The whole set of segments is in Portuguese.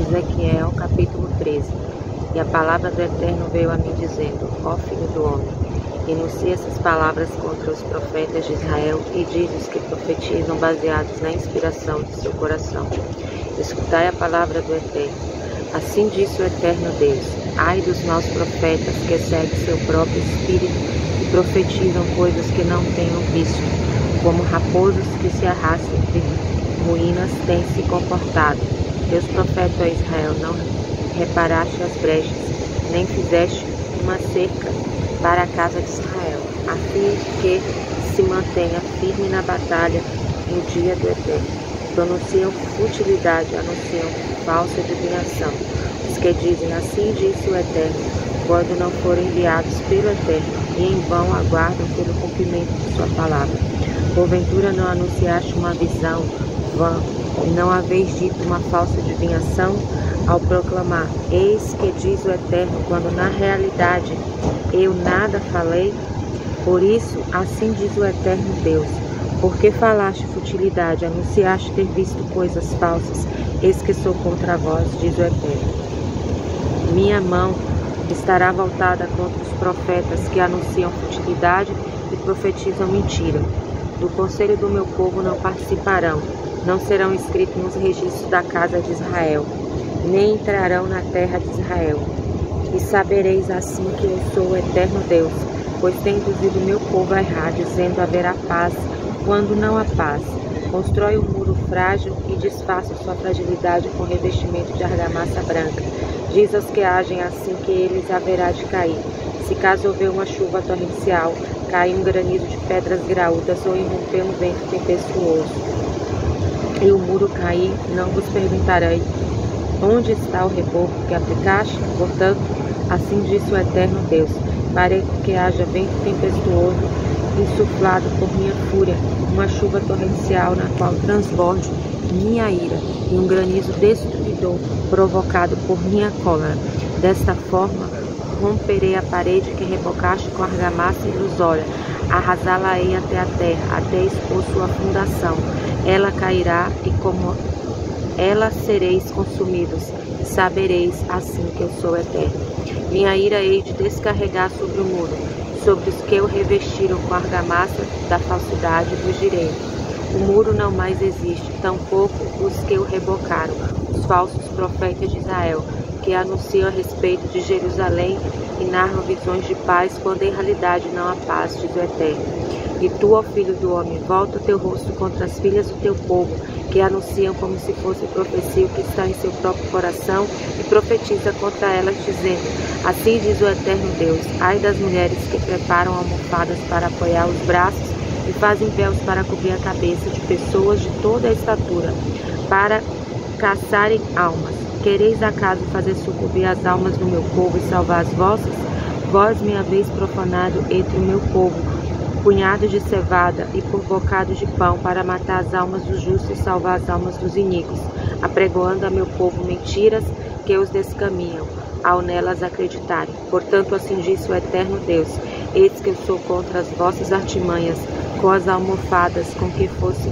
Ezequiel, capítulo 13. E a palavra do Eterno veio a mim dizendo: Ó filho do homem, enuncia essas palavras contra os profetas de Israel e diz-os que profetizam baseados na inspiração de seu coração. Escutai a palavra do Eterno. Assim disse o Eterno Deus: ai dos maus profetas que seguem seu próprio espírito e profetizam coisas que não tenham visto, como raposas que se arrastam entre ruínas têm se comportado. Teus profetas, ó Israel, não reparaste as brechas, nem fizeste uma cerca para a casa de Israel, a fim que se mantenha firme na batalha no dia do Eterno. Pronunciam futilidade, anunciam falsa adivinhação. Os que dizem: assim disse o Eterno, quando não forem enviados pelo Eterno, e em vão aguardam pelo cumprimento de sua palavra. Porventura não anunciaste uma visão vã, e não haveis dito uma falsa adivinhação, ao proclamar: eis que diz o Eterno, quando na realidade eu nada falei? Por isso, assim diz o Eterno Deus: porque falaste futilidade, anunciaste ter visto coisas falsas, eis que sou contra vós, diz o Eterno. Minha mão estará voltada contra os profetas que anunciam futilidade e profetizam mentira. Do conselho do meu povo não participarão, não serão inscritos nos registros da casa de Israel, nem entrarão na terra de Israel. E sabereis assim que eu sou o Eterno Deus, pois tenho induzido o meu povo a errar, dizendo: haverá paz, quando não há paz. Constrói um muro frágil e disfarça sua fragilidade com revestimento de argamassa branca. Diz aos que agem assim que eles haverá de cair. Se caso houver uma chuva torrencial, cair um granizo de pedras graúdas ou irromper um vento tempestuoso, e o muro cair, não vos perguntarei: onde está o reboco que aplicaste? Portanto, assim disse o Eterno Deus: farei com que haja vento tempestuoso, insuflado por minha fúria, uma chuva torrencial na qual transborde minha ira, e um granizo destruidor provocado por minha cólera. Desta forma, romperei a parede que rebocaste com argamassa ilusória, arrasá-la-ei até a terra, até expor sua fundação. Ela cairá, e como ela sereis consumidos, e sabereis assim que eu sou Eterno. Minha ira hei de descarregar sobre o muro, sobre os que o revestiram com a argamassa da falsidade, vos direi: o muro não mais existe, tampouco os que o rebocaram, os falsos profetas de Israel, que anunciam a respeito de Jerusalém e narram visões de paz, quando em realidade não há paz, diz o Eterno. E tu, ó filho do homem, volta o teu rosto contra as filhas do teu povo, que anunciam como se fosse profecia o que está em seu próprio coração, e profetiza contra elas, dizendo: assim diz o Eterno Deus: ai das mulheres que preparam almofadas para apoiar os braços e fazem véus para cobrir a cabeça de pessoas de toda a estatura, para caçarem almas. Quereis acaso fazer sucumbir as almas do meu povo e salvar as vossas? Vós me haveis profanado entre o meu povo punhado de cevada e por bocado de pão, para matar as almas dos justos e salvar as almas dos iníquos, apregoando a meu povo mentiras que os descaminham, ao nelas acreditarem. Portanto, assim disse o Eterno Deus: eis que eu sou contra as vossas artimanhas, com as almofadas com que fosse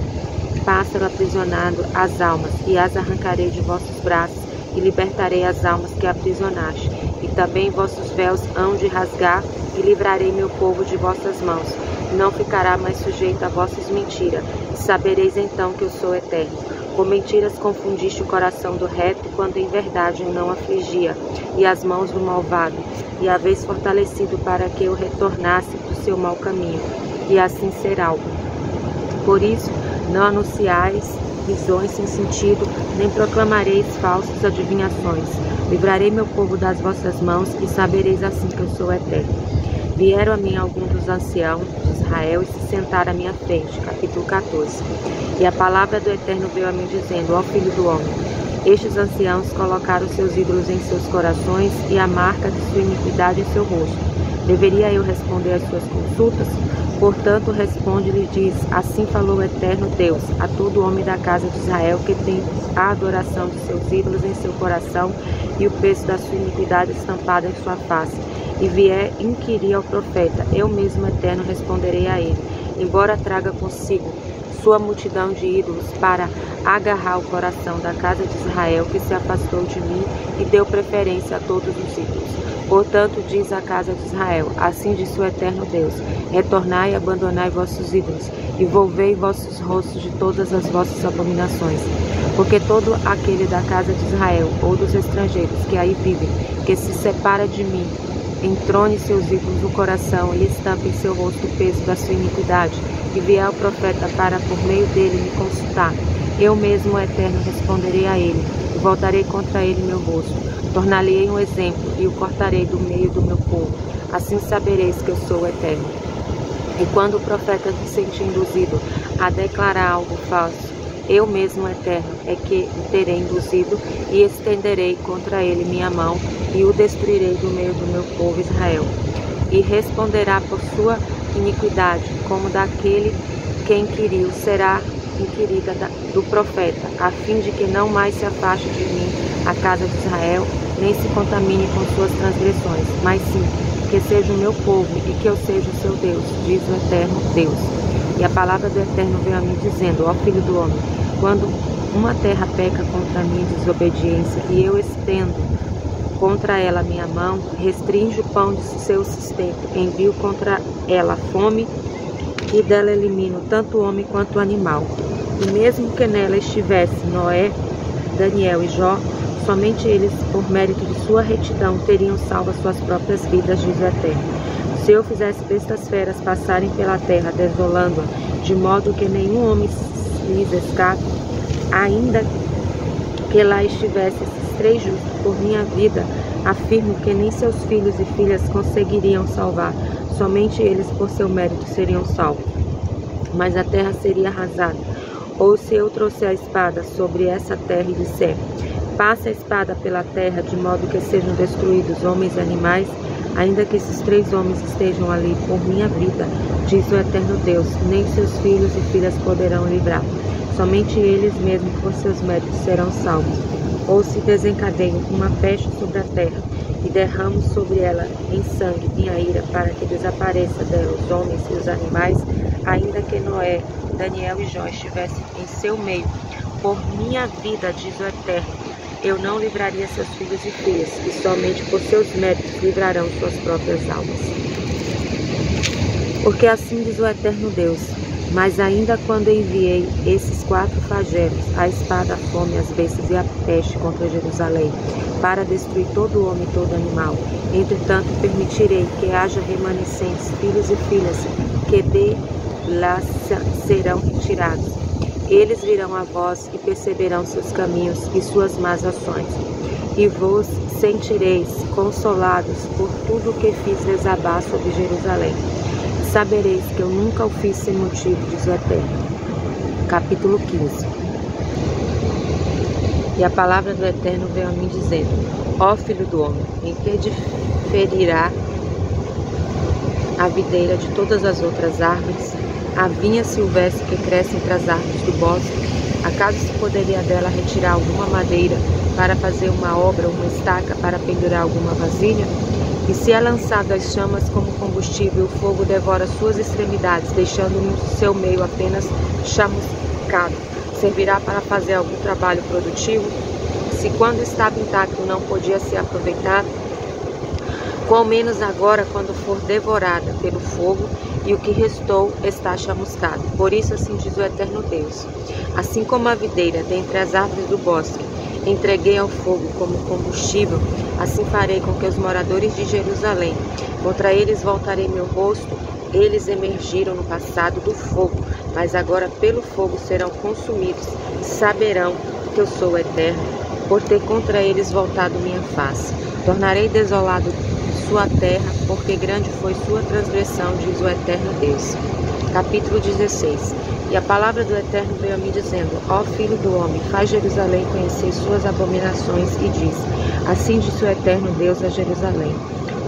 pássaro aprisionado as almas, e as arrancarei de vossos braços, e libertarei as almas que aprisionaste. E também vossos véus hão de rasgar, e livrarei meu povo de vossas mãos. Não ficará mais sujeito a vossas mentiras, e sabereis então que eu sou Eterno. Com mentiras confundiste o coração do reto, quando em verdade eu não afligia, e as mãos do malvado, e haveis fortalecido para que eu retornasse do seu mau caminho, e assim será. Por isso, não anunciais visões sem sentido, nem proclamareis falsas adivinhações. Livrarei meu povo das vossas mãos, e sabereis assim que eu sou Eterno. Vieram a mim alguns dos anciãos de Israel e se sentaram à minha frente. Capítulo 14. E a palavra do Eterno veio a mim dizendo: ó filho do homem, estes anciãos colocaram seus ídolos em seus corações e a marca de sua iniquidade em seu rosto. Deveria eu responder às suas consultas? Portanto, responde-lhe e diz: assim falou o Eterno Deus a todo homem da casa de Israel que tem a adoração de seus ídolos em seu coração e o peso da sua iniquidade estampada em sua face, e vier inquirir ao profeta, eu mesmo, Eterno, responderei a ele, embora traga consigo sua multidão de ídolos para agarrar o coração da casa de Israel, que se afastou de mim e deu preferência a todos os ídolos. Portanto, diz a casa de Israel, assim diz o eterno Deus, retornai e abandonai vossos ídolos, e volvei vossos rostos de todas as vossas abominações. Porque todo aquele da casa de Israel, ou dos estrangeiros que aí vivem, que se separa de mim, entrone seus ídolos no coração e estampe em seu rosto o peso da sua iniquidade, e vier o profeta para por meio dele me consultar, eu mesmo, o Eterno, responderei a ele, e voltarei contra ele meu rosto. Tornar-lhe-ei um exemplo, e o cortarei do meio do meu povo. Assim sabereis que eu sou o Eterno. E quando o profeta se sentir induzido a declarar algo falso, eu mesmo, o Eterno, é que o terei induzido e estenderei contra ele minha mão e o destruirei do meio do meu povo Israel. E responderá por sua iniquidade, como daquele que inquiriu será inquirida do profeta, a fim de que não mais se afaste de mim a casa de Israel, nem se contamine com suas transgressões, mas sim, que seja o meu povo e que eu seja o seu Deus, diz o eterno Deus. E a palavra do Eterno veio a mim dizendo, ó filho do homem, quando uma terra peca contra mim em desobediência e eu estendo contra ela minha mão, restringe o pão de seu sustento, envio contra ela fome e dela elimino tanto o homem quanto o animal. E mesmo que nela estivesse Noé, Daniel e Jó, somente eles, por mérito de sua retidão, teriam salvo as suas próprias vidas, diz o Eterno. Se eu fizesse bestas feras passarem pela terra, desolando-a, de modo que nenhum homem lhes escape, ainda que lá estivesse esses 3 justos, por minha vida, afirmo que nem seus filhos e filhas conseguiriam salvar, somente eles por seu mérito seriam salvos. Mas a terra seria arrasada. Ou se eu trouxer a espada sobre essa terra e disser, passe a espada pela terra, de modo que sejam destruídos homens e animais, ainda que esses 3 homens estejam ali por minha vida, diz o eterno Deus, nem seus filhos e filhas poderão livrar. Somente eles mesmos por seus méritos serão salvos. Ou se desencadeio uma peste sobre a terra, e derramo sobre ela em sangue minha ira, para que desapareça dela os homens e os animais, ainda que Noé, Daniel e Jó estivessem em seu meio, por minha vida, diz o Eterno, eu não livraria seus filhos e filhas, e somente por seus méritos livrarão suas próprias almas. Porque assim diz o Eterno Deus, mas ainda quando enviei esses 4 flagelos, a espada, a fome, as bestas e a peste contra Jerusalém, para destruir todo homem e todo animal, entretanto permitirei que haja remanescentes, filhos e filhas, que de lá serão retirados. Eles virão a vós e perceberão seus caminhos e suas más ações, e vos sentireis consolados por tudo o que fiz desabar sobre Jerusalém. Sabereis que eu nunca o fiz sem motivo, diz o Eterno. Capítulo 15. E a palavra do Eterno veio a mim dizendo, ó filho do homem, em que diferirá a videira de todas as outras árvores, a vinha silvestre que cresce entre as árvores do bosque? Acaso se poderia dela retirar alguma madeira para fazer uma obra, uma estaca para pendurar alguma vasilha? E se é lançado às chamas como combustível, o fogo devora suas extremidades, deixando no seu meio apenas chamuscado, servirá para fazer algum trabalho produtivo? Se quando estava intacto não podia ser aproveitado, qual menos agora quando for devorada pelo fogo e o que restou está chamuscado. Por isso assim diz o eterno Deus, assim como a videira dentre as árvores do bosque entreguei ao fogo como combustível, assim farei com que os moradores de Jerusalém, contra eles voltarei meu rosto. Eles emergiram no passado do fogo, mas agora pelo fogo serão consumidos, e saberão que eu sou o Eterno, por ter contra eles voltado minha face. Tornarei desolado sua terra, porque grande foi sua transgressão, diz o eterno Deus. Capítulo 16. E a palavra do Eterno veio a mim dizendo, ó filho do homem, faz Jerusalém conhecer suas abominações e diz, assim diz o eterno Deus a Jerusalém,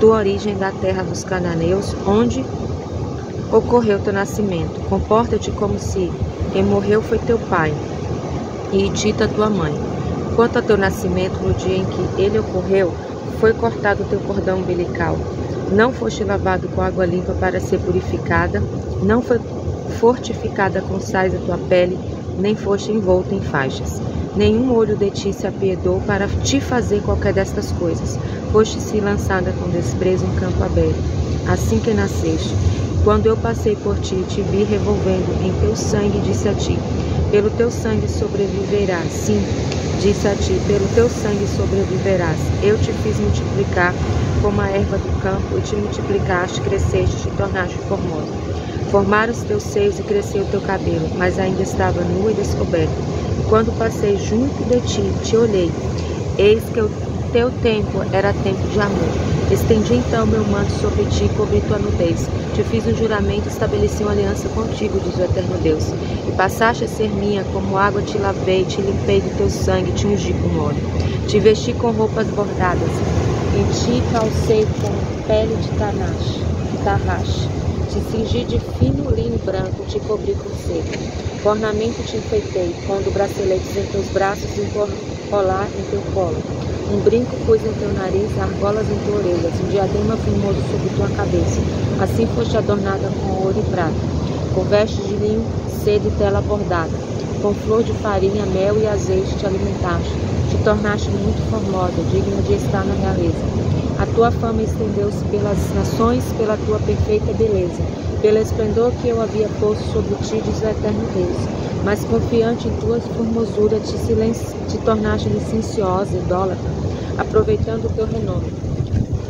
tua origem da terra dos cananeus, onde ocorreu teu nascimento. Comporta-te como se quem morreu foi teu pai e Hitita tua mãe. Quanto a teu nascimento, no dia em que ele ocorreu, foi cortado teu cordão umbilical. Não foste lavado com água limpa para ser purificada, não foi fortificada com sais a tua pele, nem foste envolta em faixas. Nenhum olho de ti se apiedou para te fazer qualquer destas coisas. Foste-se lançada com desprezo em campo aberto, assim que nasceste. Quando eu passei por ti, te vi revolvendo em teu sangue, disse a ti, pelo teu sangue sobreviverás. Sim, disse a ti, pelo teu sangue sobreviverás. Eu te fiz multiplicar como a erva do campo, e te multiplicaste, cresceste, te tornaste formosa. Formaram os teus seios e cresceu o teu cabelo, mas ainda estava nua e descoberta. E quando passei junto de ti, te olhei. Eis que o teu tempo era tempo de amor. Estendi então meu manto sobre ti e cobri tua nudez. Te fiz um juramento e estabeleci uma aliança contigo, diz o eterno Deus. E passaste a ser minha, como água te lavei, te limpei do teu sangue, te ungi com óleo. Te vesti com roupas bordadas, em ti calcei com pele de tarraxe. Te cingi de fino linho branco, te cobri com seda. Com ornamento te enfeitei, pondo braceletes em teus braços e um colar em teu colo. Um brinco pus em teu nariz, argolas em tuas orelhas, um diadema formoso sobre tua cabeça. Assim foste adornada com ouro e prata, com vestes de linho, seda e tela bordada. Com flor de farinha, mel e azeite te alimentaste. Te tornaste muito formosa, digna de estar na realeza. A tua fama estendeu-se pelas nações, pela tua perfeita beleza, pelo esplendor que eu havia posto sobre ti, diz o eterno Deus. Mas confiante em tua formosura, te tornaste licenciosa, idólatra, aproveitando o teu renome.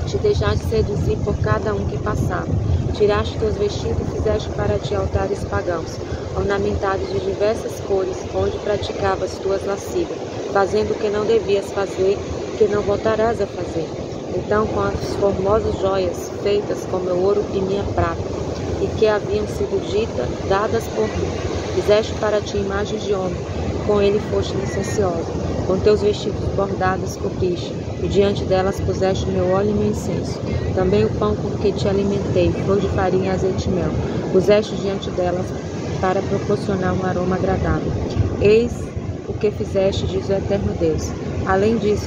Te deixaste seduzir por cada um que passava. Tiraste teus vestidos e fizeste para ti altares pagãos, ornamentados de diversas cores, onde praticavas tuas lascivas, fazendo o que não devias fazer e que não voltarás a fazer. Então, com as formosas joias feitas com meu ouro e minha prata, e que haviam sido dadas por mim, fizeste para ti imagens de homem, e com ele foste licenciosa. Com teus vestidos bordados cobriste, e diante delas puseste meu óleo e meu incenso. Também o pão com que te alimentei, flor de farinha e azeite e mel, puseste diante delas para proporcionar um aroma agradável. Eis o que fizeste, diz o eterno Deus. Além disso,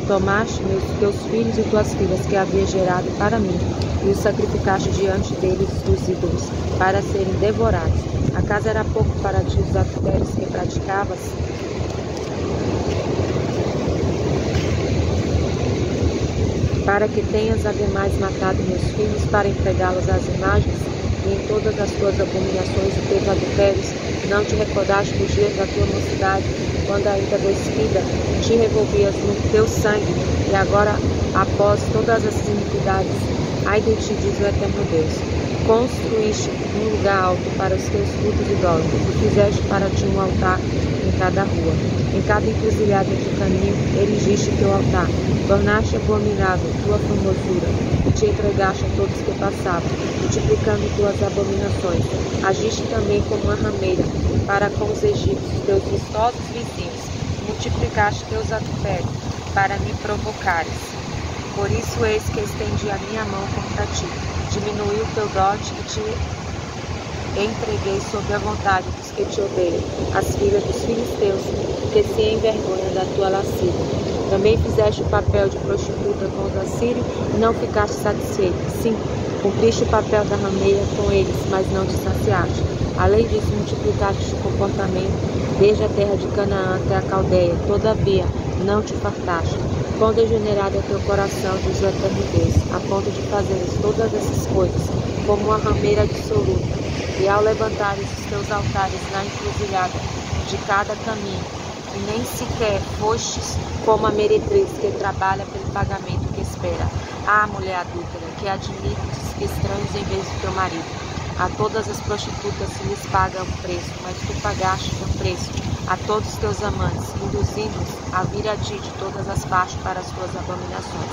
tomaste teus filhos e tuas filhas que havia gerado para mim, e os sacrificaste diante deles dos ídolos, para serem devorados. Acaso era pouco para ti os adultérios que praticavas? Para que tenhas ademais matado meus filhos, para entregá-los às imagens, e em todas as tuas abominações e teus adultérios, não te recordaste dos dias da tua mocidade, quando ainda despida, te revolvias no teu sangue, e agora, após todas essas iniquidades, ai de ti, diz o eterno Deus, construíste um lugar alto para os teus cultos idólatras, e fizeste para ti um altar em cada rua. Em cada encruzilhada de caminho, erigiste teu altar, tornaste abominável tua formosura, e te entregaste a todos que passavam, multiplicando tuas abominações. Agiste também como uma rameira para com os egípcios, teus vistosos vizinhos, multiplicaste teus adultérios para me provocares. Por isso eis que estendi a minha mão contra ti, diminui o teu dote e te entreguei sob a vontade dos que te odeiam, as filhas dos filisteus, que se envergonham da tua lascívia. Também fizeste o papel de prostituta com os assírios e não ficaste satisfeito. Sim, cumpriste o papel da rameira com eles, mas não te saciaste. Além disso, multiplicaste o comportamento desde a terra de Canaã até a Caldeia. Todavia, não te fartaste. Quão degenerado é teu coração, diz o eterno Deus, a ponto de fazeres todas essas coisas, como uma rameira dissoluta. E ao levantares os teus altares na encruzilhada de cada caminho, e nem sequer fostes como a meretriz que trabalha pelo pagamento que espera. Ah, mulher adúltera, que admites estranhos em vez do teu marido. A todas as prostitutas se lhes paga um preço, mas tu pagaste um preço a todos os teus amantes, induzindo-os a vir a ti de todas as partes para as tuas abominações.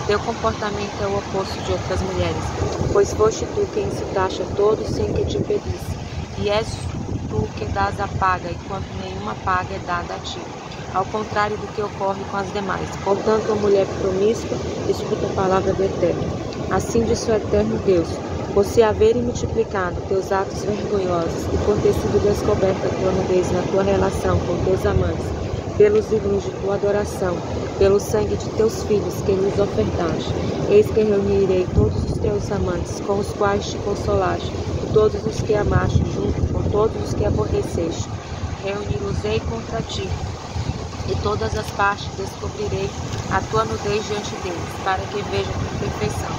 Teu comportamento é o oposto de outras mulheres, pois foste tu quem insultaste a todos sem que te pedisse, e és tu que dás a paga, enquanto nenhuma paga é dada a ti, ao contrário do que ocorre com as demais. Portanto, a mulher promíscua escuta a palavra do Eterno. Assim diz o Eterno Deus, por se haverem multiplicado teus atos vergonhosos e por ter sido descoberta a tua nudez na tua relação com teus amantes, pelos ídolos de tua adoração, pelo sangue de teus filhos que lhes ofertaste, eis que reunirei todos os teus amantes com os quais te consolaste, e todos os que amaste, junto com todos os que aborreceste. Reuni-los-ei contra ti, e todas as partes descobrirei a tua nudez diante deles, para que vejam a tua perfeição.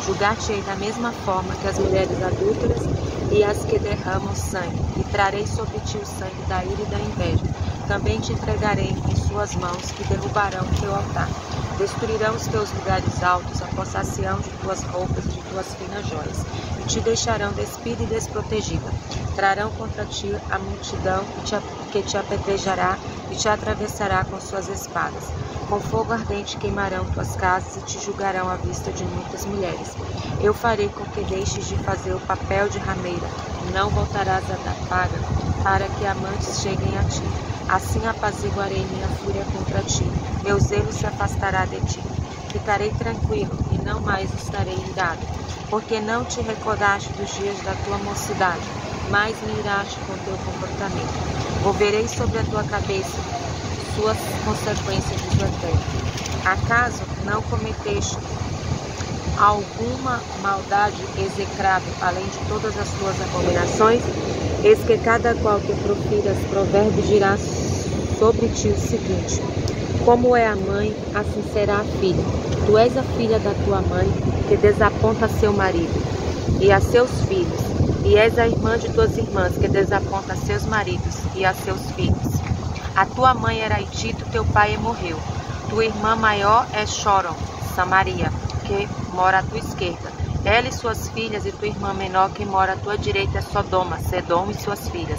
Julgar-te-ei da mesma forma que as mulheres adúlteras e as que derramam sangue, e trarei sobre ti o sangue da ira e da inveja. Também te entregarei em suas mãos, que derrubarão o teu altar. Destruirão os teus lugares altos, apossar-se-ão de tuas roupas, de tuas finas joias, e te deixarão despida e desprotegida. Trarão contra ti a multidão que te apedrejará e te atravessará com suas espadas. Com fogo ardente queimarão tuas casas e te julgarão à vista de muitas mulheres. Eu farei com que deixes de fazer o papel de rameira, e não voltarás a dar paga, para que amantes cheguem a ti. Assim apaziguarei minha fúria contra ti, meu zelo se afastará de ti. Ficarei tranquilo e não mais estarei irado, porque não te recordaste dos dias da tua mocidade, mas me iraste com teu comportamento. Volverei sobre a tua cabeça suas consequências, diz o Eterno. Acaso não cometeste alguma maldade execrável, além de todas as tuas abominações? Eis que cada qual que profiras provérbios dirá sobre ti o seguinte: como é a mãe, assim será a filha. Tu és a filha da tua mãe, que desaponta seu marido e a seus filhos, e és a irmã de tuas irmãs, que desaponta seus maridos e a seus filhos. A tua mãe era Hitita, teu pai morreu. Tua irmã maior é Choron, Samaria, que mora à tua esquerda. Ela e suas filhas, e tua irmã menor, que mora à tua direita, é Sodoma, Sedom e suas filhas.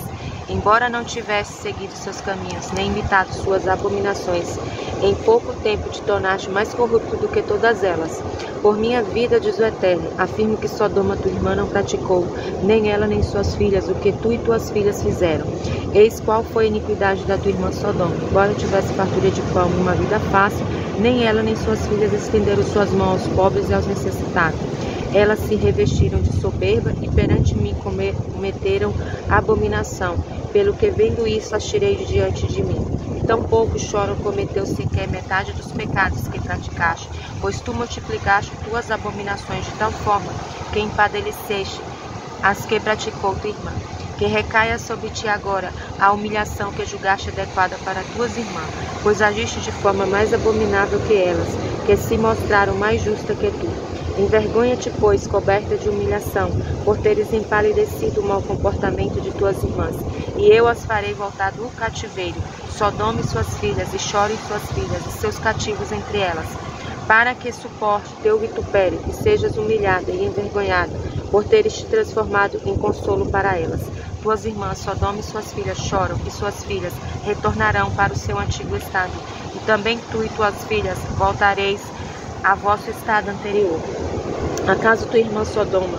Embora não tivesse seguido seus caminhos, nem imitado suas abominações, em pouco tempo te tornaste mais corrupto do que todas elas. Por minha vida, diz o Eterno, afirmo que Sodoma, tua irmã, não praticou, nem ela nem suas filhas, o que tu e tuas filhas fizeram. Eis qual foi a iniquidade da tua irmã Sodoma. Embora tivesse fartura de pão e uma vida fácil, nem ela nem suas filhas estenderam suas mãos aos pobres e aos necessitados. Elas se revestiram de soberba e perante mim cometeram abominação. Pelo que vendo isso, as tirei de diante de mim. Tampouco Choron cometeu sequer metade dos pecados que praticaste, pois tu multiplicaste tuas abominações de tal forma que empadeceste as que praticou tua irmã. Que recaia sobre ti agora a humilhação que julgaste adequada para tuas irmãs, pois agiste de forma mais abominável que elas, que se mostraram mais justa que tu. Envergonha-te, pois, coberta de humilhação, por teres empalidecido o mau comportamento de tuas irmãs. E eu as farei voltar do cativeiro, Sodoma e suas filhas, e Chore e suas filhas, e seus cativos entre elas, para que suporte teu vitupério, e sejas humilhada e envergonhada, por teres te transformado em consolo para elas. Tuas irmãs, Sodoma e suas filhas, choram, e suas filhas retornarão para o seu antigo estado, e também tu e tuas filhas voltareis a vosso estado anterior. Acaso tua irmã Sodoma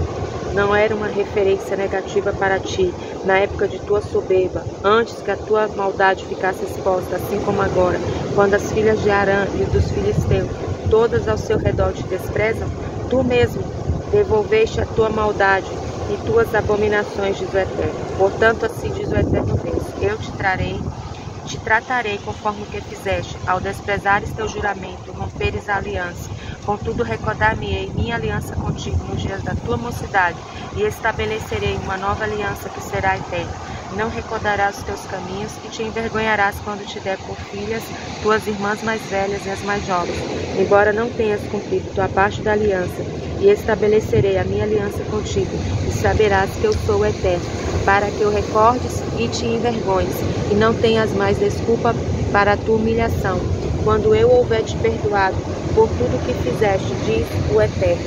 não era uma referência negativa para ti na época de tua soberba, antes que a tua maldade ficasse exposta, assim como agora, quando as filhas de Arã e dos filisteus, todas ao seu redor te desprezam? Tu mesmo devolveste a tua maldade e tuas abominações, diz o Eterno. Portanto, assim diz o Eterno Deus: eu te tratarei conforme o que fizeste, ao desprezares teu juramento, romperes a aliança. Contudo, recordar-me-ei minha aliança contigo nos dias da tua mocidade, e estabelecerei uma nova aliança que será eterna. Não recordarás os teus caminhos, e te envergonharás quando te der por filhas tuas irmãs mais velhas e as mais jovens, embora não tenhas cumprido tua parte da aliança, e estabelecerei a minha aliança contigo, e saberás que eu sou o Eterno, para que o recordes e te envergonhes, e não tenhas mais desculpa para a tua humilhação, quando eu houver te perdoado por tudo que fizeste, diz o Eterno.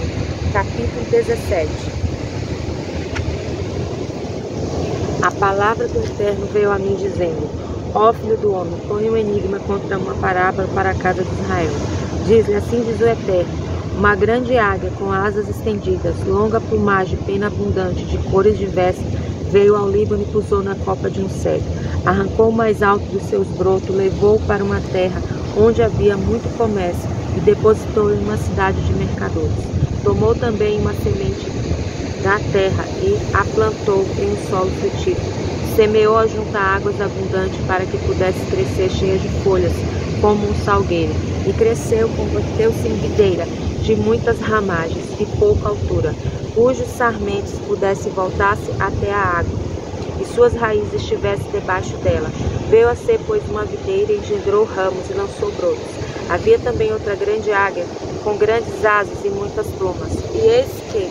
Capítulo 17. A palavra do Eterno veio a mim dizendo: ó filho do homem, põe um enigma contra uma parábola para a casa de Israel. Diz-lhe: assim diz o Eterno: uma grande águia com asas estendidas, longa plumagem, pena abundante, de cores diversas, veio ao Líbano e pousou na copa de um cedro. Arrancou o mais alto dos seus brotos, levou-o para uma terra onde havia muito comércio, e depositou em uma cidade de mercadores. Tomou também uma semente da terra e a plantou em um solo frutífero. Semeou-a junto a águas abundantes para que pudesse crescer cheia de folhas, como um salgueiro. E cresceu, converteu-se em videira de muitas ramagens e pouca altura. cujos sarmentos pudessem voltar-se até a água, e suas raízes estivessem debaixo dela. Veio a ser, pois, uma videira, e engendrou ramos e lançou brotos. Havia também outra grande águia, com grandes asas e muitas plumas. E eis que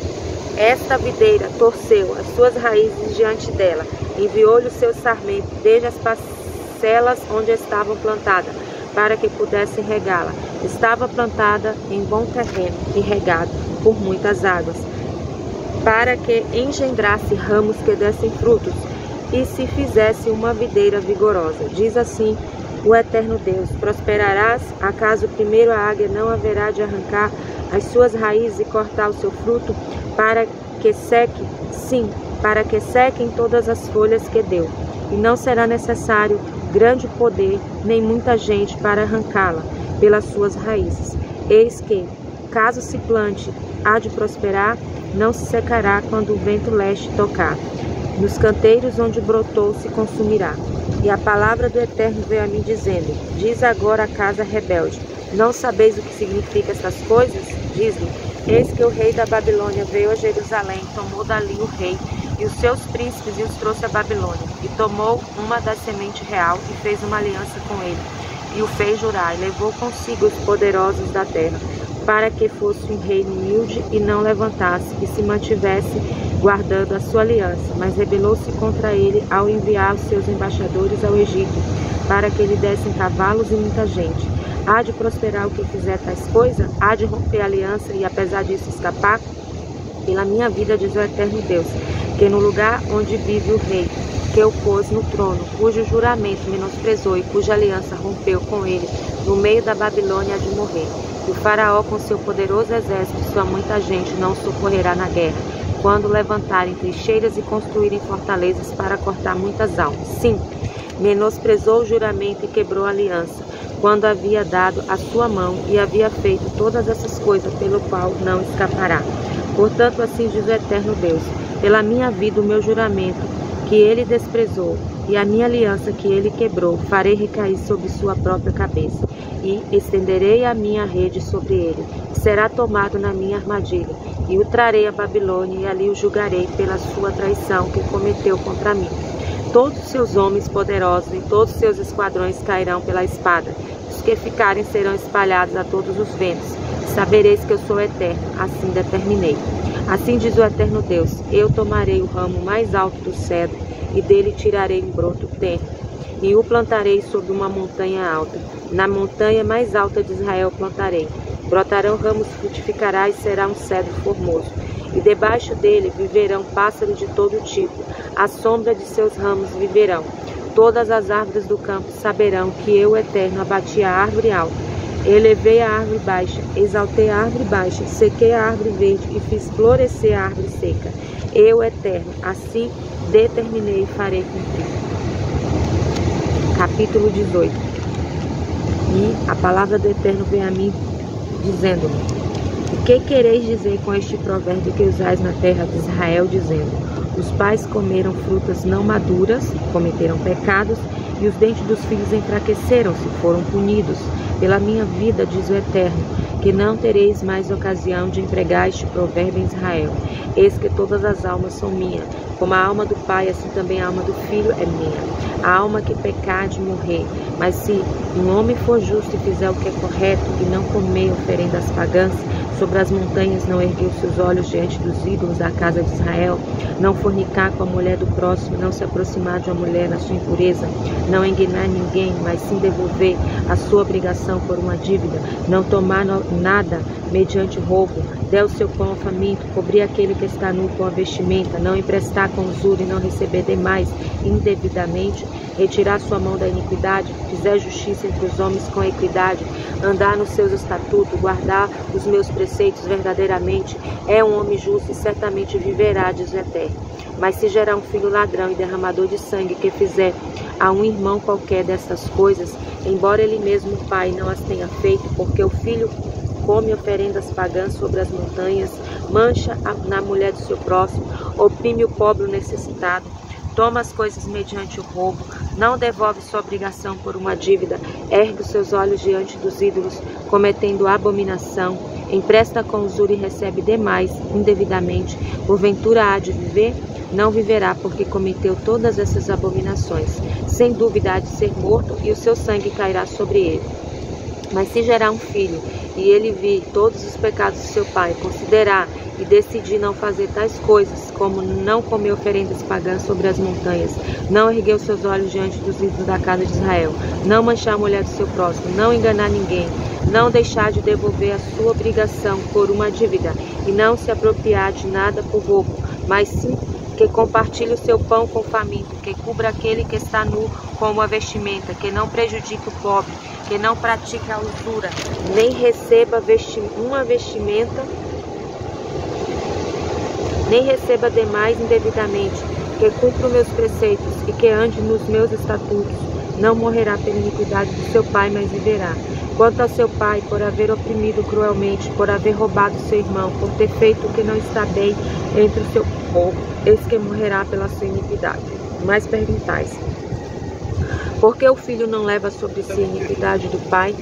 esta videira torceu as suas raízes diante dela, enviou-lhe o seu sarmento desde as parcelas onde estavam plantadas, para que pudessem regá-la. Estava plantada em bom terreno e regada por muitas águas, para que engendrasse ramos que dessem frutos, e se fizesse uma videira vigorosa. Diz assim o eterno Deus: prosperarás, acaso primeiro a águia não haverá de arrancar as suas raízes e cortar o seu fruto, para que seque, sim, para que sequem todas as folhas que deu, e não será necessário grande poder, nem muita gente para arrancá-la pelas suas raízes. Eis que, caso se plante, há de prosperar, não se secará quando o vento leste tocar. Nos canteiros onde brotou se consumirá. E a palavra do Eterno veio a mim dizendo: diz agora a casa rebelde: não sabeis o que significam estas coisas? Diz-lhe: eis que o rei da Babilônia veio a Jerusalém, tomou dali o rei e os seus príncipes e os trouxe a Babilônia, e tomou uma da semente real e fez uma aliança com ele, e o fez jurar, e levou consigo os poderosos da terra, para que fosse um reino humilde e não levantasse, e se mantivesse guardando a sua aliança. Mas rebelou-se contra ele ao enviar os seus embaixadores ao Egito, para que lhe dessem cavalos e muita gente. Há de prosperar o que fizer tais coisas? Há de romper a aliança e apesar disso escapar? Pela minha vida, diz o eterno Deus, que no lugar onde vive o rei, que o pôs no trono, cujo juramento menosprezou e cuja aliança rompeu com ele, no meio da Babilônia há de morrer. E o faraó com seu poderoso exército e sua muita gente não socorrerá na guerra, quando levantarem trincheiras e construírem fortalezas para cortar muitas almas. Sim, menosprezou o juramento e quebrou a aliança, quando havia dado a sua mão e havia feito todas essas coisas, pelo qual não escapará. Portanto, assim diz o eterno Deus: pela minha vida, o meu juramento que ele desprezou e a minha aliança que ele quebrou, farei recair sobre sua própria cabeça, e estenderei a minha rede sobre ele. Será tomado na minha armadilha, e o trarei a Babilônia, e ali o julgarei pela sua traição que cometeu contra mim. Todos os seus homens poderosos e todos os seus esquadrões cairão pela espada. Os que ficarem serão espalhados a todos os ventos. Sabereis que eu sou eterno, assim determinei. Assim diz o eterno Deus: eu tomarei o ramo mais alto do cedro, e dele tirarei um broto tenro, e o plantarei sobre uma montanha alta. Na montanha mais alta de Israel plantarei. Brotarão ramos, frutificará e será um cedro formoso. E debaixo dele viverão pássaros de todo tipo. À sombra de seus ramos viverão. Todas as árvores do campo saberão que eu, eterno, abati a árvore alta. Elevei a árvore baixa, exaltei a árvore baixa, sequei a árvore verde e fiz florescer a árvore seca. Eu, eterno, assim determinei e farei cumprir. Capítulo 18. E a palavra do Eterno veio a mim, dizendo-me: o que quereis dizer com este provérbio que usais na terra de Israel, dizendo: os pais comeram frutas não maduras, cometeram pecados, e os dentes dos filhos enfraqueceram-se, foram punidos. Pela minha vida, diz o Eterno, que não tereis mais ocasião de empregar este provérbio em Israel. Eis que todas as almas são minhas, como a alma do pai, assim também a alma do filho é minha. A alma que pecar de morrer. Mas se um homem for justo e fizer o que é correto, e não comer oferendas pagãs, sobre as montanhas não ergueu seus olhos diante dos ídolos da casa de Israel, não fornicar com a mulher do próximo, não se aproximar de uma mulher na sua impureza, não enganar ninguém, mas sim devolver a sua obrigação por uma dívida, não tomar nada mediante roubo, der o seu pão ao faminto, cobrir aquele que está nu com a vestimenta, não emprestar com usura e não receber demais indevidamente, retirar sua mão da iniquidade, fizer justiça entre os homens com equidade, andar nos seus estatutos, guardar os meus preceitos verdadeiramente, é um homem justo e certamente viverá, diz o Eterno. Mas se gerar um filho ladrão e derramador de sangue que fizer a um irmão qualquer destas coisas, embora ele mesmo, o pai, não as tenha feito, porque o filho come oferendas pagãs sobre as montanhas, mancha na mulher do seu próximo, oprime o pobre necessitado, toma as coisas mediante o roubo, não devolve sua obrigação por uma dívida, ergue os seus olhos diante dos ídolos, cometendo abominação, empresta com usura e recebe demais, indevidamente, porventura há de viver? Não viverá, porque cometeu todas essas abominações. Sem dúvida há de ser morto, e o seu sangue cairá sobre ele. Mas se gerar um filho, e ele vir todos os pecados de seu pai, considerar e decidir não fazer tais coisas, como não comer oferendas pagãs sobre as montanhas, não erguer os seus olhos diante dos ídolos da casa de Israel, não manchar a mulher do seu próximo, não enganar ninguém, não deixar de devolver a sua obrigação por uma dívida, e não se apropriar de nada por roubo, mas sim que compartilhe o seu pão com o faminto, que cubra aquele que está nu com uma vestimenta, que não prejudique o pobre, que não pratique a usura, nem receba uma vestimenta, nem receba demais indevidamente, que cumpra os meus preceitos e que ande nos meus estatutos, não morrerá pela iniquidade do seu pai, mas viverá. Quanto ao seu pai, por haver oprimido cruelmente, por haver roubado seu irmão, por ter feito o que não está bem entre o seu povo, eis que morrerá pela sua iniquidade. Mas perguntais: por que o filho não leva sobre si a iniquidade do pai?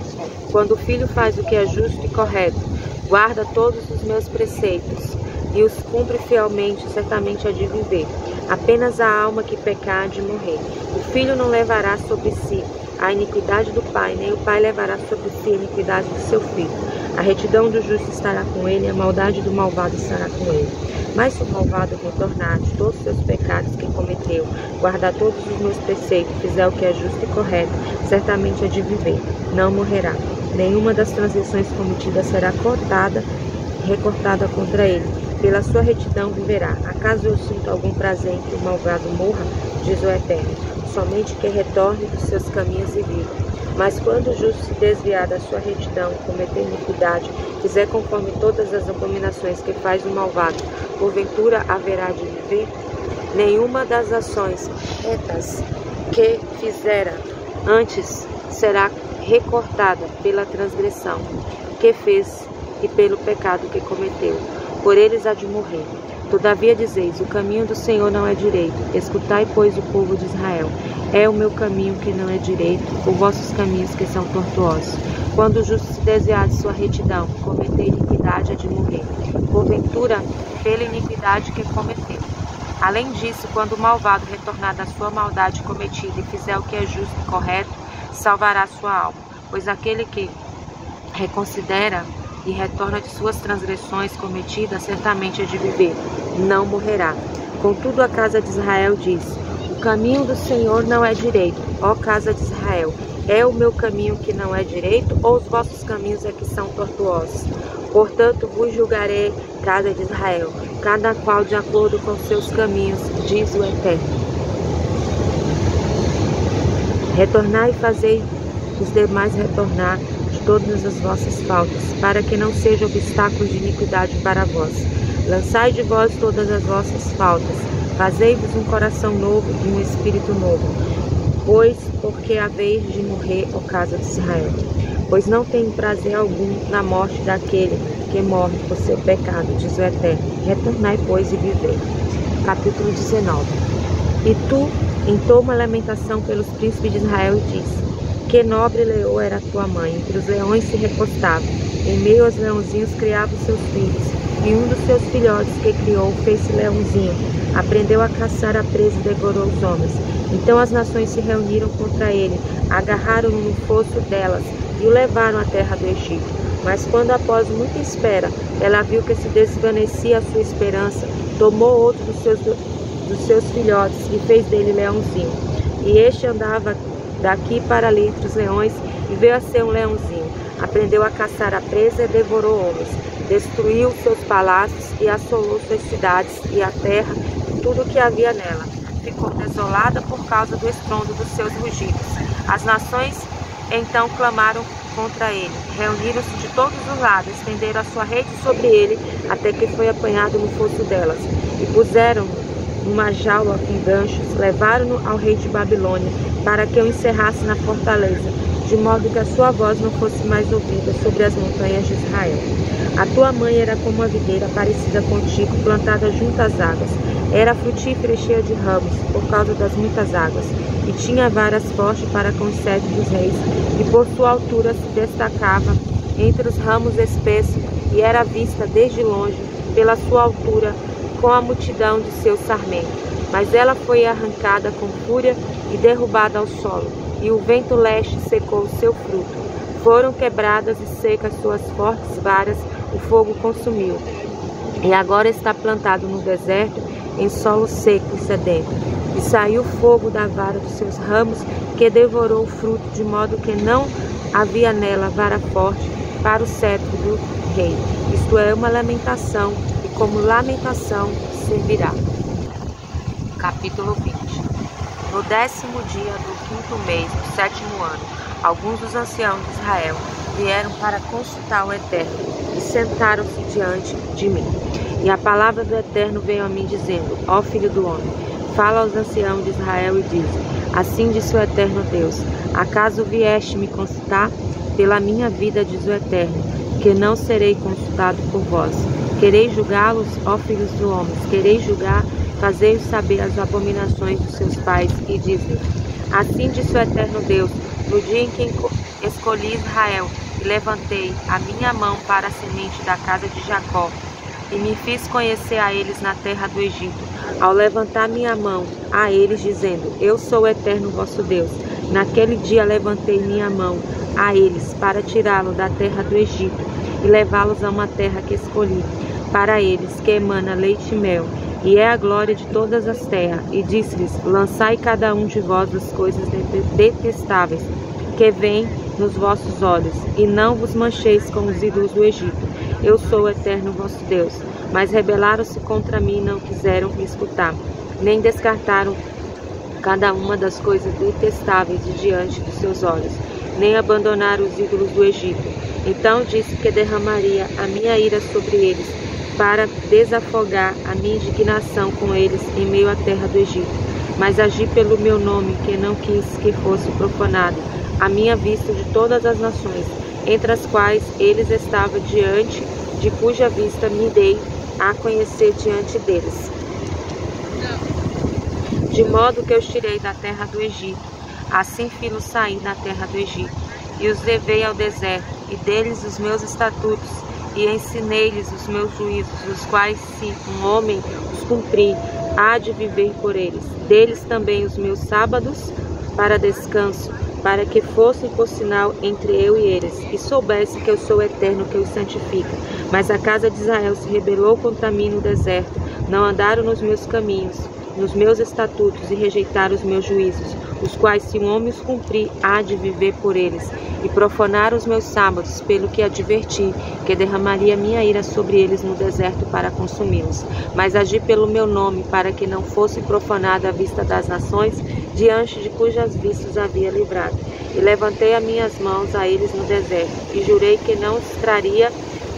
Quando o filho faz o que é justo e correto, guarda todos os meus preceitos e os cumpre fielmente, certamente há de viver. Apenas a alma que pecar há de morrer. O filho não levará sobre si a iniquidade do pai, nem o pai levará sobre si a iniquidade do seu filho. A retidão do justo estará com ele, e a maldade do malvado estará com ele. Mas se o malvado retornar de todos os seus pecados que cometeu, guardar todos os meus preceitos, fizer o que é justo e correto, certamente há de viver, não morrerá. Nenhuma das transgressões cometidas será recortada contra ele. Pela sua retidão viverá. Acaso eu sinto algum prazer em que o malvado morra? Diz o Eterno. Somente que retorne dos seus caminhos e viva. Mas quando o justo se desviar da sua retidão, cometer iniquidade, fizer conforme todas as abominações que faz o malvado, porventura haverá de viver? Nenhuma das ações retas que fizera antes será recortada pela transgressão que fez e pelo pecado que cometeu. Por eles há de morrer. Todavia dizeis: o caminho do Senhor não é direito. Escutai, pois, o povo de Israel. É o meu caminho que não é direito, os vossos caminhos que são tortuosos. Quando o justo se desviar de sua retidão, cometer iniquidade, há de morrer. Porventura, pela iniquidade que cometeu. Além disso, quando o malvado retornar da sua maldade cometida e fizer o que é justo e correto, salvará sua alma. Pois aquele que reconsidera e retorna de suas transgressões cometidas, certamente há de viver, não morrerá. Contudo, a casa de Israel diz: o caminho do Senhor não é direito. Ó casa de Israel, é o meu caminho que não é direito, ou os vossos caminhos é que são tortuosos? Portanto, vos julgarei, casa de Israel, cada qual de acordo com seus caminhos, diz o Eterno. Retornai e fazei os demais retornar de todas as vossas faltas, para que não seja obstáculo de iniquidade para vós. Lançai de vós todas as vossas faltas, fazei-vos um coração novo e um espírito novo. Pois, porque haveis de morrer, ó casa de Israel? Pois não tenho prazer algum na morte daquele que morre por seu pecado, diz o Eterno. Retornai, pois, e vivei. Capítulo 19. E tu entoa uma lamentação pelos príncipes de Israel e diz: que nobre leoa era tua mãe, entre os leões se recostava, em meio aos leãozinhos criava os seus filhos, e um dos seus filhotes que criou fez-se leãozinho, aprendeu a caçar a presa e devorou os homens. Então as nações se reuniram contra ele, agarraram-no no fosso delas e o levaram à terra do Egito. Mas quando após muita espera, ela viu que se desvanecia a sua esperança, tomou outro dos seus filhotes e fez dele leãozinho. E este andava daqui para ali entre os leões e veio a ser um leãozinho. Aprendeu a caçar a presa e devorou homens. Destruiu seus palácios e assolou suas cidades e a terra e tudo o que havia nela. Ficou desolada por causa do estrondo dos seus rugidos. As nações então clamaram contra ele. Reuniram-se de todos os lados, estenderam a sua rede sobre ele, até que foi apanhado no fosso delas. E puseram-no numa jaula com ganchos, levaram-no ao rei de Babilônia, para que o encerrasse na fortaleza, de modo que a sua voz não fosse mais ouvida sobre as montanhas de Israel. A tua mãe era como uma videira parecida contigo, plantada junto às águas. Era frutífera e cheia de ramos, por causa das muitas águas, e tinha varas fortes para com os servos dos reis, e por sua altura se destacava entre os ramos espessos e era vista desde longe, pela sua altura, com a multidão de seus sarmentos. Mas ela foi arrancada com fúria e derrubada ao solo, e o vento leste secou o seu fruto. Foram quebradas e secas suas fortes varas, o fogo consumiu. E agora está plantado no deserto, em solo seco e sedento. E saiu fogo da vara dos seus ramos, que devorou o fruto, de modo que não havia nela vara forte para o cetro do rei. Isto é uma lamentação, e como lamentação servirá. Capítulo 20. No 10º dia do 5º mês do 7º ano, alguns dos anciãos de Israel vieram para consultar o Eterno e sentaram-se diante de mim. E a palavra do Eterno veio a mim dizendo: Ó filho do homem, fala aos anciãos de Israel e diz: Assim disse o Eterno Deus: Acaso vieste me consultar? Pela minha vida, diz o Eterno, que não serei consultado por vós. Quereis julgá-los, ó filhos do homem? Quereis julgar? Fazei-os saber as abominações dos seus pais e diz-lhes: Assim disse o Eterno Deus: No dia em que escolhi Israel e levantei a minha mão para a semente da casa de Jacó, e me fiz conhecer a eles na terra do Egito, ao levantar minha mão a eles, dizendo: Eu sou o Eterno vosso Deus. Naquele dia levantei minha mão a eles para tirá-los da terra do Egito e levá-los a uma terra que escolhi para eles, que emana leite e mel, e é a glória de todas as terras. E disse-lhes: Lançai cada um de vós as coisas detestáveis que vêm nos vossos olhos, e não vos mancheis com os ídolos do Egito. Eu sou o Eterno vosso Deus. Mas rebelaram-se contra mim e não quiseram me escutar, nem descartaram cada uma das coisas detestáveis de diante dos seus olhos, nem abandonaram os ídolos do Egito. Então disse que derramaria a minha ira sobre eles, para desafogar a minha indignação com eles em meio à terra do Egito. Mas agi pelo meu nome, que não quis que fosse profanado à minha vista de todas as nações, entre as quais eles estavam diante, de cuja vista me dei a conhecer diante deles. De modo que eu os tirei da terra do Egito, assim fiz-los sair da terra do Egito, e os levei ao deserto, e deles os meus estatutos, e ensinei-lhes os meus juízos, os quais, se um homem os cumprir, há de viver por eles. Deles também os meus sábados para descanso, para que fossem por sinal entre eu e eles, e soubesse que eu sou o Eterno que os santifica. Mas a casa de Israel se rebelou contra mim no deserto, não andaram nos meus caminhos, nos meus estatutos, e rejeitaram os meus juízos, os quais, se um homem os cumprir, há de viver por eles. E profanaram os meus sábados, pelo que adverti, que derramaria minha ira sobre eles no deserto para consumi-los. Mas agi pelo meu nome, para que não fosse profanada a vista das nações, diante de cujas vistas havia livrado. E levantei as minhas mãos a eles no deserto, e jurei que não os traria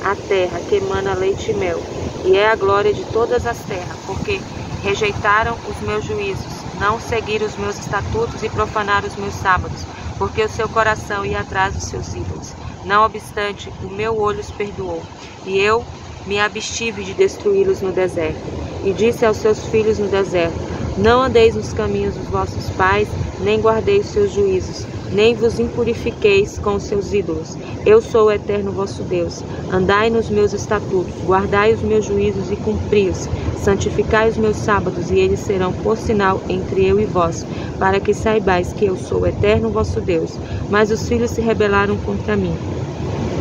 a terra que emana leite e mel, e é a glória de todas as terras, porque rejeitaram os meus juízos, não seguiram os meus estatutos e profanaram os meus sábados, porque o seu coração ia atrás dos seus ídolos. Não obstante, o meu olho os perdoou, e eu me abstive de destruí-los no deserto. E disse aos seus filhos no deserto: Não andeis nos caminhos dos vossos pais, nem guardeis os seus juízos, nem vos impurifiqueis com os seus ídolos. Eu sou o Eterno vosso Deus. Andai nos meus estatutos, guardai os meus juízos e cumpri-os. Santificai os meus sábados, e eles serão por sinal entre eu e vós, para que saibais que eu sou o Eterno vosso Deus. Mas os filhos se rebelaram contra mim.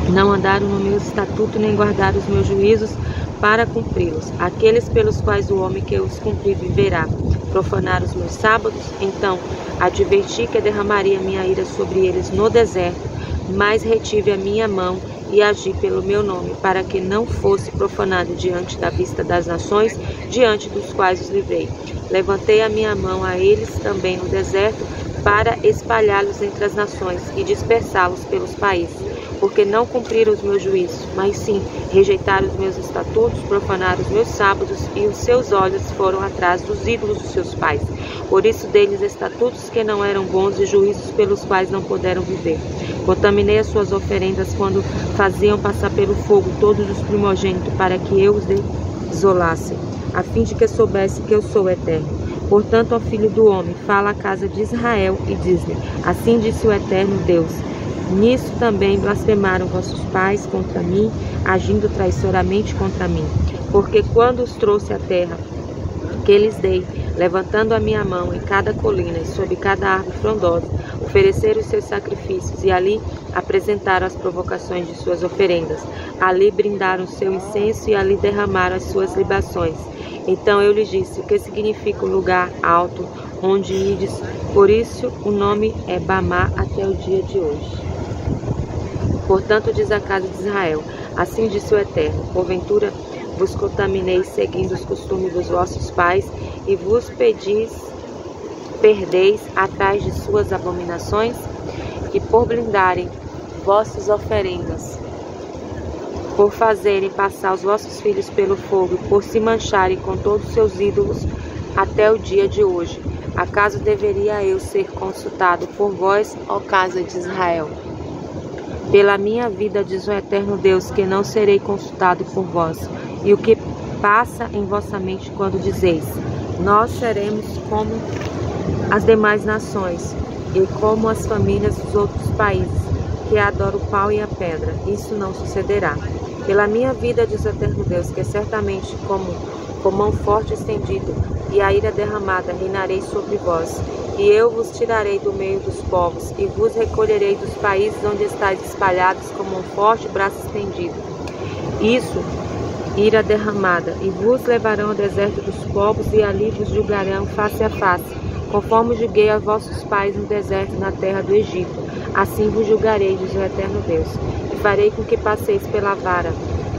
Não andaram no meu estatuto, nem guardaram os meus juízos para cumpri-los. Aqueles pelos quais o homem que os cumprir viverá. Profanaram os meus sábados, então adverti que derramaria minha ira sobre eles no deserto, mas retive a minha mão e agi pelo meu nome, para que não fosse profanado diante da vista das nações, diante dos quais os livrei. Levantei a minha mão a eles também no deserto, para espalhá-los entre as nações e dispersá-los pelos países, porque não cumpriram os meus juízos, mas sim rejeitaram os meus estatutos, profanaram os meus sábados, e os seus olhos foram atrás dos ídolos dos seus pais. Por isso dei-lhes estatutos que não eram bons e juízos pelos quais não puderam viver. Contaminei as suas oferendas quando faziam passar pelo fogo todos os primogênitos, para que eu os desolasse, a fim de que soubesse que eu sou o Eterno. Portanto, ó filho do homem, fala à casa de Israel e diz-lhe: Assim disse o Eterno Deus: Nisso também blasfemaram vossos pais contra mim, agindo traiçoeiramente contra mim. Porque quando os trouxe à terra que lhes dei, levantando a minha mão em cada colina e sob cada árvore frondosa, ofereceram os seus sacrifícios e ali apresentaram as provocações de suas oferendas. Ali brindaram o seu incenso e ali derramaram as suas libações. Então eu lhes disse: o que significa o lugar alto onde ides? Por isso o nome é Bamá até o dia de hoje. Portanto, diz a casa de Israel: assim diz o Eterno: porventura vos contaminei seguindo os costumes dos vossos pais e vos perdeis atrás de suas abominações? E por blindarem vossas oferendas, por fazerem passar os vossos filhos pelo fogo e por se mancharem com todos os seus ídolos até o dia de hoje, acaso deveria eu ser consultado por vós, ó casa de Israel? Pela minha vida, diz o Eterno Deus, que não serei consultado por vós. E o que passa em vossa mente quando dizeis: nós seremos como as demais nações e como as famílias dos outros países, que adoram o pau e a pedra? Isso não sucederá. Pela minha vida, diz o Eterno Deus, que certamente com mão forte estendida e a ira derramada reinarei sobre vós. E eu vos tirarei do meio dos povos, e vos recolherei dos países onde estáis espalhados com mão forte e braço estendido. Isso, ira derramada, e vos levarão ao deserto dos povos, e ali vos julgarão face a face, conforme julguei a vossos pais no deserto, na terra do Egito. Assim vos julgarei, diz o Eterno Deus, e farei com que passeis pela vara,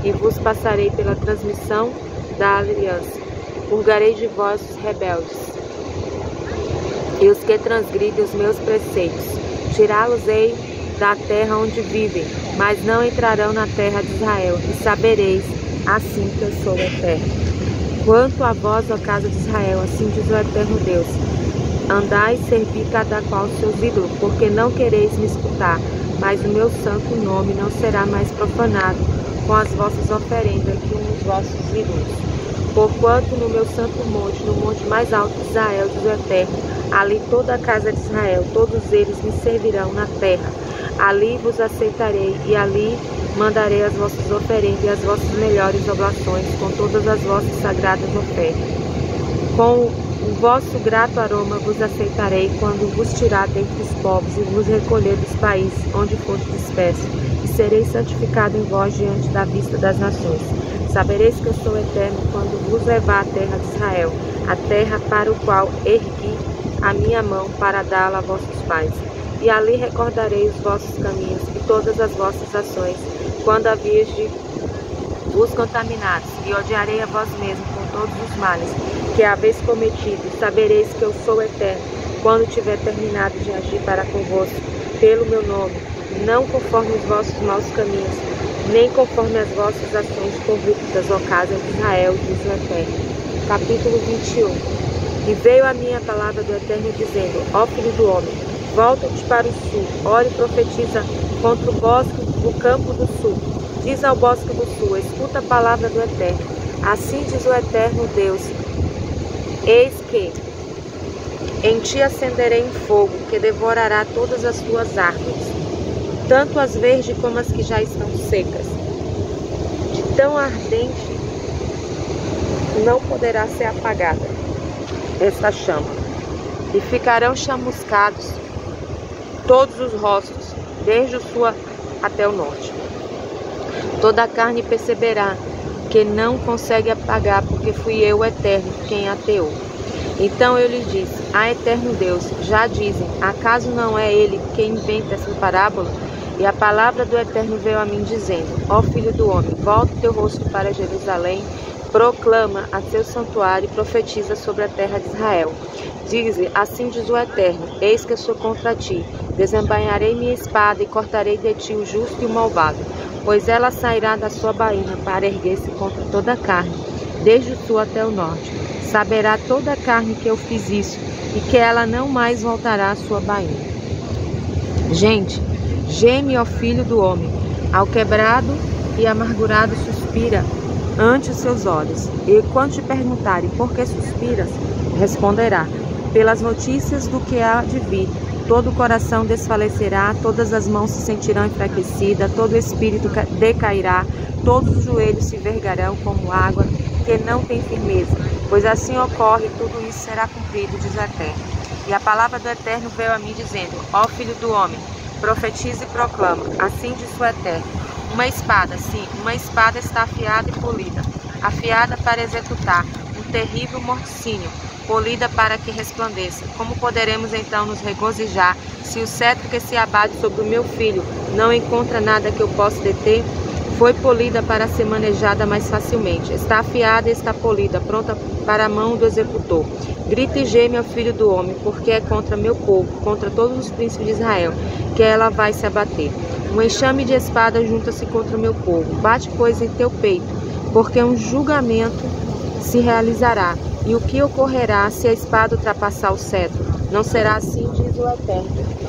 e vos passarei pela transmissão da aliança. Purgarei de vós os rebeldes e os que transgridem os meus preceitos. Tirá-los-ei da terra onde vivem, mas não entrarão na terra de Israel, e sabereis assim que eu sou o Eterno. Quanto a vós, ó casa de Israel, assim diz o Eterno Deus: andai e servi cada qual os seus ídolos, porque não quereis me escutar, mas o meu santo nome não será mais profanado com as vossas oferendas que os vossos ídolos. Porquanto no meu santo monte, no monte mais alto de Israel, diz o Eterno, ali toda a casa de Israel, todos eles me servirão na terra. Ali vos aceitarei, e ali mandarei as vossas oferendas e as vossas melhores oblações, com todas as vossas sagradas ofertas. Com o vosso grato aroma vos aceitarei, quando vos tirar dentre os povos e vos recolher dos países onde foste disperso, e serei santificado em vós diante da vista das nações. Sabereis que eu sou Eterno quando vos levar à terra de Israel, a terra para o qual ergui a minha mão para dá-la a vossos pais. E ali recordarei os vossos caminhos e todas as vossas ações, quando havias de vos contaminados, e odiarei a vós mesmos com todos os males que haveis cometido. Sabereis que eu sou Eterno quando tiver terminado de agir para convosco pelo meu nome, não conforme os vossos maus caminhos, nem conforme as vossas ações corruptas, ó casa de Israel, diz o Eterno. Capítulo 21. E veio a minha palavra do Eterno, dizendo: ó filho do homem, volta-te para o sul, ora e profetiza contra o bosque do campo do sul. Diz ao bosque do sul: escuta a palavra do Eterno. Assim diz o Eterno Deus: eis que em ti acenderei um fogo, que devorará todas as tuas árvores, tanto as verdes como as que já estão secas. De tão ardente não poderá ser apagada esta chama, e ficarão chamuscados todos os rostos, desde o sul até o norte. Toda a carne perceberá que não consegue apagar, porque fui eu, o Eterno, quem ateou. Então eu lhe disse: Eterno Deus, já dizem, acaso não é ele quem inventa essa parábola? E a palavra do Eterno veio a mim, dizendo: ó filho do homem, volta o teu rosto para Jerusalém, proclama a seu santuário e profetiza sobre a terra de Israel. Diz-lhe: assim diz o Eterno, eis que eu sou contra ti, desembainharei minha espada e cortarei de ti o justo e o malvado, pois ela sairá da sua baína para erguer-se contra toda a carne, desde o sul até o norte. Saberá toda a carne que eu fiz isso, e que ela não mais voltará à sua baína. Gente, geme, ó filho do homem, ao quebrado e amargurado suspira ante os seus olhos. E quando te perguntarem por que suspiras, responderá: pelas notícias do que há de vir, todo o coração desfalecerá, todas as mãos se sentirão enfraquecidas, todo o espírito decairá, todos os joelhos se vergarão como água que não tem firmeza. Pois assim ocorre, tudo isso será cumprido, diz o Eterno. E a palavra do Eterno veio a mim dizendo: ó filho do homem, profetiza e proclama, assim diz o Eterno. Uma espada, sim, uma espada está afiada e polida, afiada para executar um terrível morticínio, polida para que resplandeça. Como poderemos então nos regozijar se o cetro que se abate sobre o meu filho não encontra nada que eu possa deter? Foi polida para ser manejada mais facilmente. Está afiada e está polida, pronta para a mão do executor. Grita e geme ao filho do homem, porque é contra meu povo, contra todos os príncipes de Israel, que ela vai se abater. Um enxame de espada junta-se contra o meu povo. Bate, pois, em teu peito, porque um julgamento se realizará. E o que ocorrerá se a espada ultrapassar o cetro? Não será assim, diz o Eterno.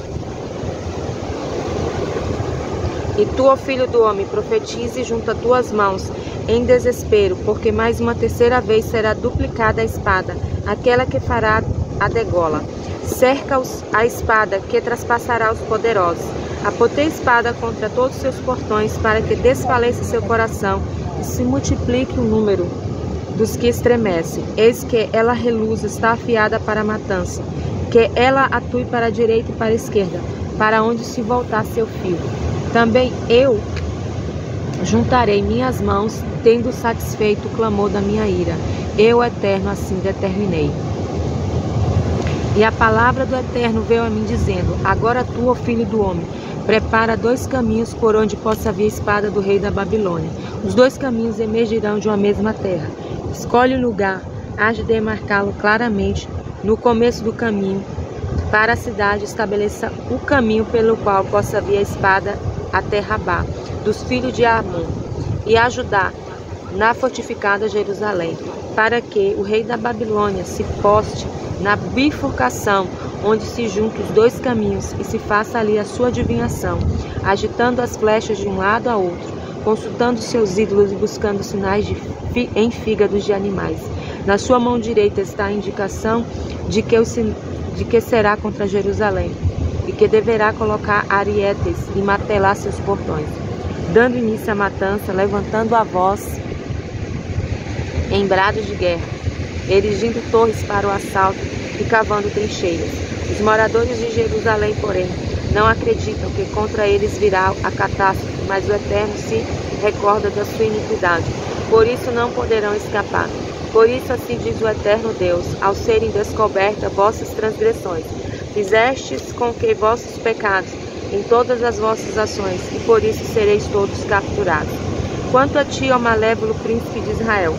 E tu, ó filho do homem, profetize junto a tuas mãos em desespero, porque mais uma terceira vez será duplicada a espada, aquela que fará a degola. Cerca-os a espada que traspassará os poderosos. Apotei espada contra todos os seus portões, para que desfaleça seu coração e se multiplique o número dos que estremecem. Eis que ela reluz, está afiada para a matança, que ela atue para a direita e para a esquerda, para onde se voltar seu fio. Também eu juntarei minhas mãos, tendo satisfeito o clamor da minha ira. Eu, Eterno, assim determinei. E a palavra do Eterno veio a mim dizendo: agora tu, ó filho do homem, prepara 2 caminhos por onde possa vir a espada do rei da Babilônia. Os 2 caminhos emergirão de uma mesma terra. Escolhe o lugar, hás de demarcá-lo claramente no começo do caminho, para a cidade estabeleça o caminho pelo qual possa vir a espada até Rabá, dos filhos de Amon, e ajudar na fortificada Jerusalém, para que o rei da Babilônia se poste na bifurcação, onde se juntam os 2 caminhos, e se faça ali a sua adivinhação, agitando as flechas de um lado a outro, consultando seus ídolos e buscando sinais em fígados de animais. Na sua mão direita está a indicação de que será contra Jerusalém, e que deverá colocar arietes e martelar seus portões, dando início à matança, levantando a voz em brados de guerra, erigindo torres para o assalto e cavando trincheiras. Os moradores de Jerusalém, porém, não acreditam que contra eles virá a catástrofe, mas o Eterno se recorda da sua iniquidade. Por isso não poderão escapar. Por isso assim diz o Eterno Deus: ao serem descobertas vossas transgressões, fizestes com que vossos pecados em todas as vossas ações, e por isso sereis todos capturados. Quanto a ti, ó malévolo príncipe de Israel,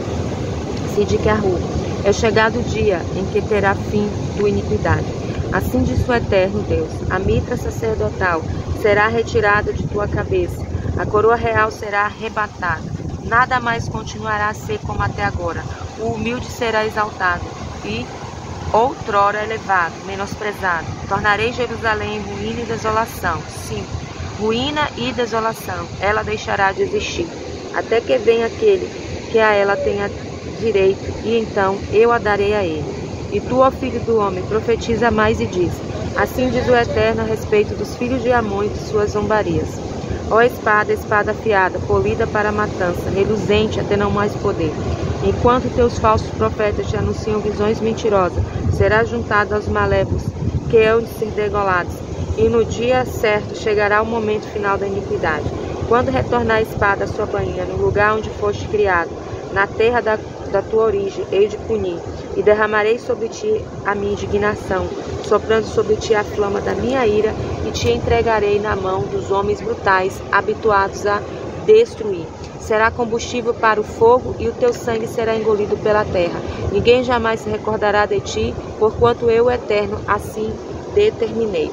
Sidquiahu, é chegado o dia em que terá fim tua iniquidade. Assim diz o Eterno Deus: a mitra sacerdotal será retirada de tua cabeça, a coroa real será arrebatada, nada mais continuará a ser como até agora. O humilde será exaltado e outrora elevado, menosprezado. Tornarei Jerusalém em ruína e desolação. Sim, ruína e desolação. Ela deixará de existir, até que venha aquele que a ela tenha direito, e então eu a darei a ele. E tu, ó filho do homem, profetiza mais e diz: assim diz o Eterno a respeito dos filhos de Amon e de suas zombarias. Ó espada, espada afiada, polida para a matança, reluzente até não mais poder. Enquanto teus falsos profetas te anunciam visões mentirosas, serás juntado aos malévolos que hão de ser degolados. E no dia certo chegará o momento final da iniquidade. Quando retornar a espada à sua bainha, no lugar onde foste criado, na terra da tua origem, hei de punir, e derramarei sobre ti a minha indignação, soprando sobre ti a flama da minha ira, e te entregarei na mão dos homens brutais, habituados a destruir. Será combustível para o fogo, e o teu sangue será engolido pela terra. Ninguém jamais se recordará de ti, porquanto eu, o Eterno, assim determinei.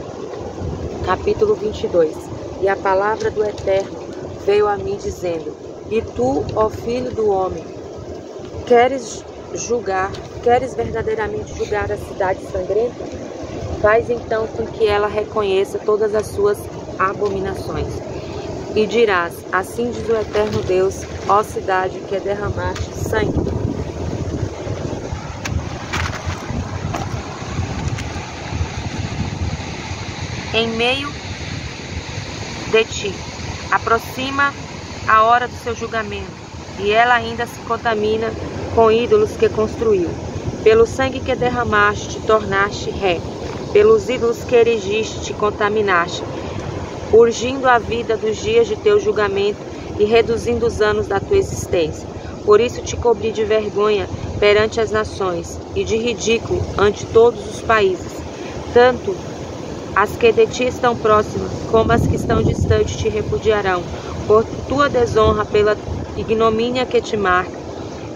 Capítulo 22. E a palavra do Eterno veio a mim dizendo: e tu, ó filho do homem, queres verdadeiramente julgar a cidade sangrenta? Faz então com que ela reconheça todas as suas abominações. E dirás: assim diz o Eterno Deus, ó cidade que derramaste sangue. em meio de ti. Aproxima a hora do seu julgamento, e ela ainda se contamina com ídolos que construiu. Pelo sangue que derramaste, te tornaste ré. Pelos ídolos que erigiste, te contaminaste, urgindo a vida dos dias de teu julgamento e reduzindo os anos da tua existência. Por isso te cobri de vergonha perante as nações e de ridículo ante todos os países. Tanto as que de ti estão próximas como as que estão distantes te repudiarão, por tua desonra, pela ignomínia que te marca.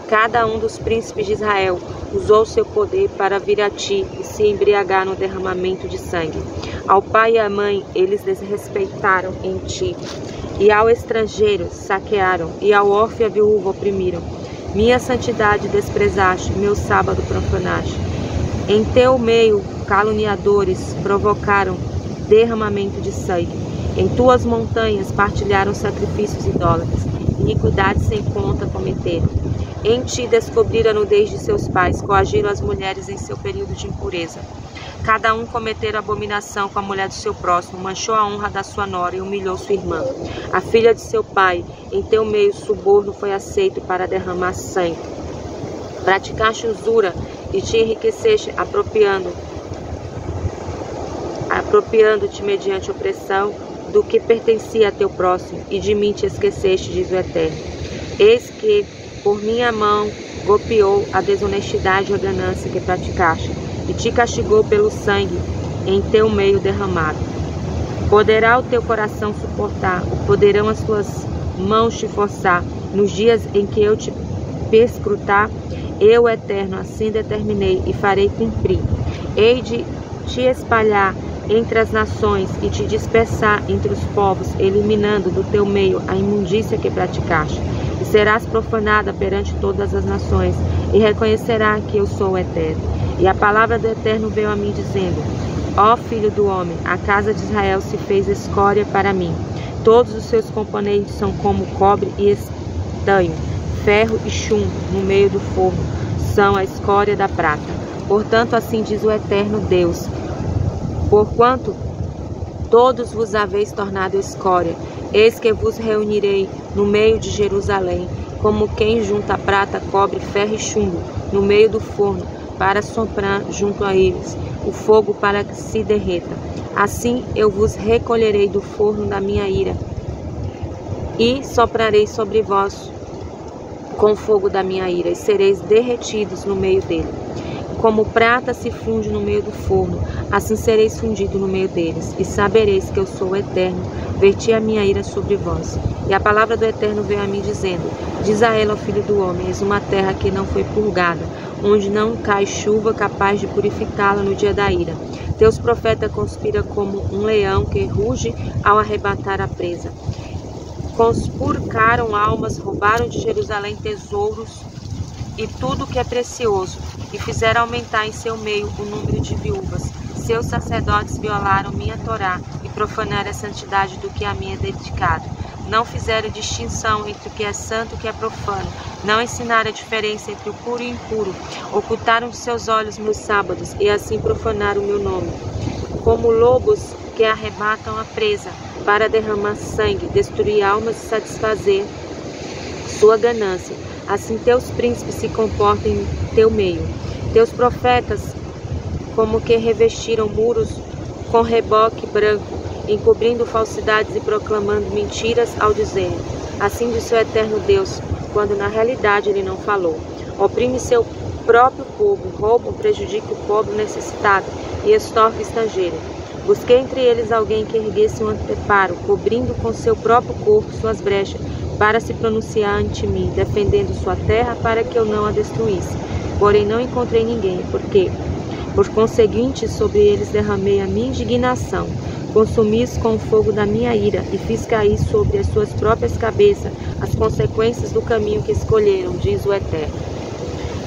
Cada um dos príncipes de Israel usou seu poder para vir a ti e se embriagar no derramamento de sangue. Ao pai e à mãe eles desrespeitaram em ti, e ao estrangeiro saquearam, e ao órfão e à viúva oprimiram. Minha santidade desprezaste, meu sábado profanaste. Em teu meio caluniadores provocaram derramamento de sangue. Em tuas montanhas partilharam sacrifícios idólatras, iniquidades sem conta cometeram. Em ti descobriram a nudez de seus pais, coagiram as mulheres em seu período de impureza. Cada um cometeu abominação com a mulher do seu próximo, manchou a honra da sua nora e humilhou sua irmã. A filha de seu pai, em teu meio suborno foi aceito para derramar sangue. Praticaste usura e te enriqueceste apropriando-te mediante opressão do que pertencia a teu próximo, e de mim te esqueceste, diz o Eterno. Eis que por minha mão golpeou a desonestidade e a ganância que praticaste, e te castigou pelo sangue em teu meio derramado. Poderá o teu coração suportar, ou poderão as tuas mãos te forçar, nos dias em que eu te perscrutar? Eu, Eterno, assim determinei e farei cumprir. Hei de te espalhar entre as nações e te dispersar entre os povos, eliminando do teu meio a imundícia que praticaste. E serás profanada perante todas as nações, e reconhecerá que eu sou o Eterno. E a palavra do Eterno veio a mim dizendo: Ó filho do homem, a casa de Israel se fez escória para mim. Todos os seus componentes são como cobre e estanho, ferro e chumbo no meio do forno, são a escória da prata. Portanto, assim diz o Eterno Deus: porquanto todos vos haveis tornado escória, eis que vos reunirei no meio de Jerusalém, como quem junta prata, cobre, ferro e chumbo no meio do forno, para soprar junto a eles o fogo para que se derreta. Assim eu vos recolherei do forno da minha ira, e soprarei sobre vós com o fogo da minha ira, e sereis derretidos no meio dele. Como prata se funde no meio do forno, assim sereis fundidos no meio deles, e sabereis que eu sou o Eterno, verti a minha ira sobre vós. E a palavra do Eterno veio a mim dizendo: diz a ela, ó filho do homem, eis uma terra que não foi purgada, onde não cai chuva capaz de purificá-la no dia da ira. Teus profetas conspiram como um leão que ruge ao arrebatar a presa. Conspurcaram almas, roubaram de Jerusalém tesouros e tudo que é precioso, e fizeram aumentar em seu meio o número de viúvas. Seus sacerdotes violaram minha Torá e profanaram a santidade do que a mim é dedicado. Não fizeram distinção entre o que é santo e o que é profano. Não ensinaram a diferença entre o puro e o impuro. Ocultaram de seus olhos meus sábados e assim profanaram o meu nome. Como lobos que arrebatam a presa para derramar sangue, destruir almas e satisfazer sua ganância. Assim teus príncipes se comportam em teu meio. Teus profetas como que revestiram muros com reboque branco, encobrindo falsidades e proclamando mentiras ao dizer: assim disse o Eterno Deus, quando na realidade ele não falou. Oprime seu próprio povo, roubam, prejudica o pobre necessitado e extorque o estrangeiro. Busquei entre eles alguém que erguesse um anteparo, cobrindo com seu próprio corpo suas brechas, para se pronunciar ante mim, defendendo sua terra para que eu não a destruísse. Porém não encontrei ninguém, porque, por conseguinte, sobre eles derramei a minha indignação, consumi-os com o fogo da minha ira e fiz cair sobre as suas próprias cabeças as consequências do caminho que escolheram, diz o Eterno.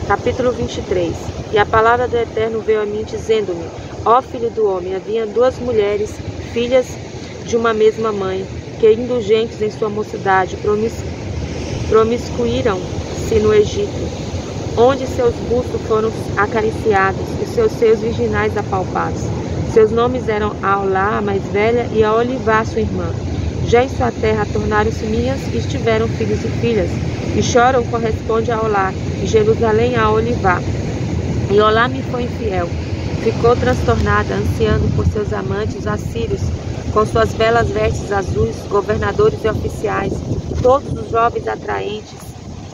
Capítulo 23. E a palavra do Eterno veio a mim dizendo-me: ó filho do homem, havia duas mulheres, filhas de uma mesma mãe, que indulgentes em sua mocidade promiscuíram-se no Egito, onde seus bustos foram acariciados e seus seios virginais apalpados. Seus nomes eram Aolá, a mais velha, e Aholibá, sua irmã. Já em sua terra tornaram-se minhas e tiveram filhos e filhas. E Choron corresponde a Olá, e Jerusalém a Aholibá. E Olá me foi infiel. Ficou transtornada, ansiando por seus amantes assírios, com suas belas vestes azuis, governadores e oficiais, todos os jovens atraentes,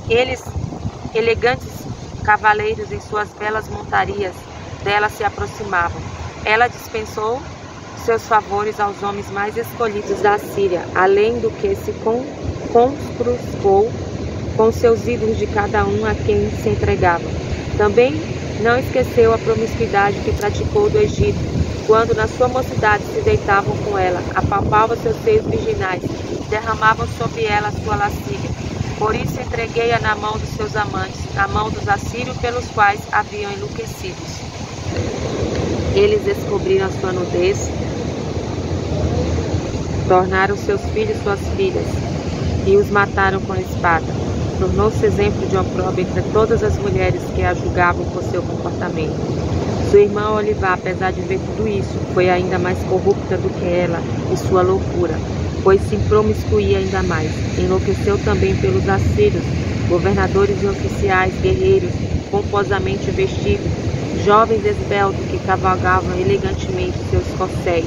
eles elegantes cavaleiros em suas belas montarias, dela se aproximavam. Ela dispensou seus favores aos homens mais escolhidos da Assíria, além do que se conscrutou com seus ídolos de cada um a quem se entregava. Também não esqueceu a promiscuidade que praticou do Egito, quando na sua mocidade se deitavam com ela, apalpavam seus seios virginais, derramavam sobre ela a sua lascívia. Por isso entreguei-a na mão dos seus amantes, na mão dos assírios pelos quais haviam enlouquecidos. Eles descobriram a sua nudez, tornaram seus filhos suas filhas, e os mataram com a espada. Tornou-se exemplo de opróbrio entre todas as mulheres que a julgavam por seu comportamento. Sua irmã Aholibá, apesar de ver tudo isso, foi ainda mais corrupta do que ela e sua loucura, pois se promiscuía ainda mais. Enlouqueceu também pelos assírios, governadores e oficiais, guerreiros, pomposamente vestidos, jovens esbeltos que cavalgavam elegantemente seus corcéis.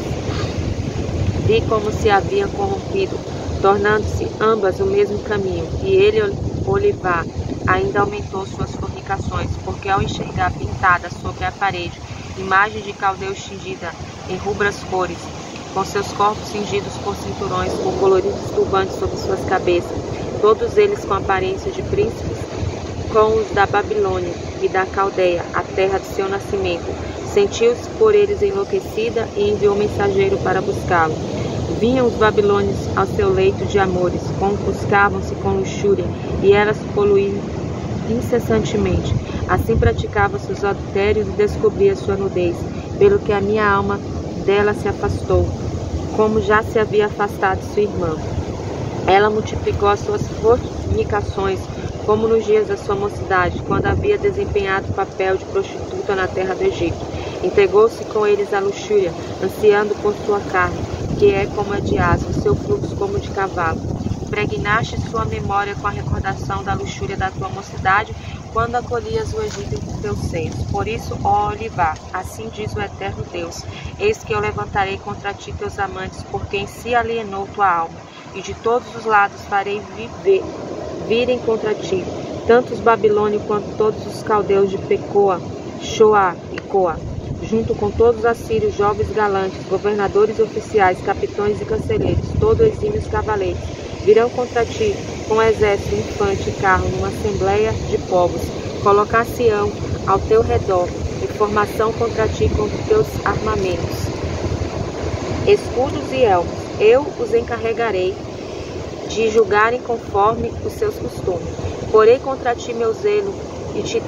Vi como se haviam corrompido, tornando-se ambas o mesmo caminho, e ele, Aholibá, ainda aumentou suas fornicações, porque ao enxergar pintada sobre a parede imagem de caldeus tingida em rubras cores, com seus corpos cingidos por cinturões, com coloridos turbantes sobre suas cabeças, todos eles com aparência de príncipes, com os da Babilônia e da Caldeia, a terra de seu nascimento, sentiu-se por eles enlouquecida e enviou mensageiro para buscá-lo. Vinham os babilônios ao seu leito de amores, confuscavam-se com luxúria, e ela se poluía incessantemente. Assim praticava seus adultérios e descobria sua nudez, pelo que a minha alma dela se afastou, como já se havia afastado sua irmã. Ela multiplicou as suas fornicações, como nos dias da sua mocidade, quando havia desempenhado o papel de prostituta na terra do Egito. Entregou-se com eles à luxúria, ansiando por sua carne, que é como a de asno, seu fluxo como de cavalo. Impregnaste sua memória com a recordação da luxúria da tua mocidade, quando acolhias o Egito entre teus seios. Por isso, ó Aholibá, assim diz o eterno Deus, eis que eu levantarei contra ti teus amantes, por quem se alienou tua alma, e de todos os lados farei virem contra ti, tanto os babilônios quanto todos os caldeus de Pecoa, Shoá e Coa, junto com todos os assírios, jovens galantes, governadores oficiais, capitães e canceleiros, todos exímios cavaleiros, virão contra ti com exército, infante e carro, numa assembleia de povos, colocar-se-ão ao teu redor, em formação contra ti com teus armamentos, escudos e elmos. Eu os encarregarei de julgarem conforme os seus costumes. Porei contra ti meu zelo, e te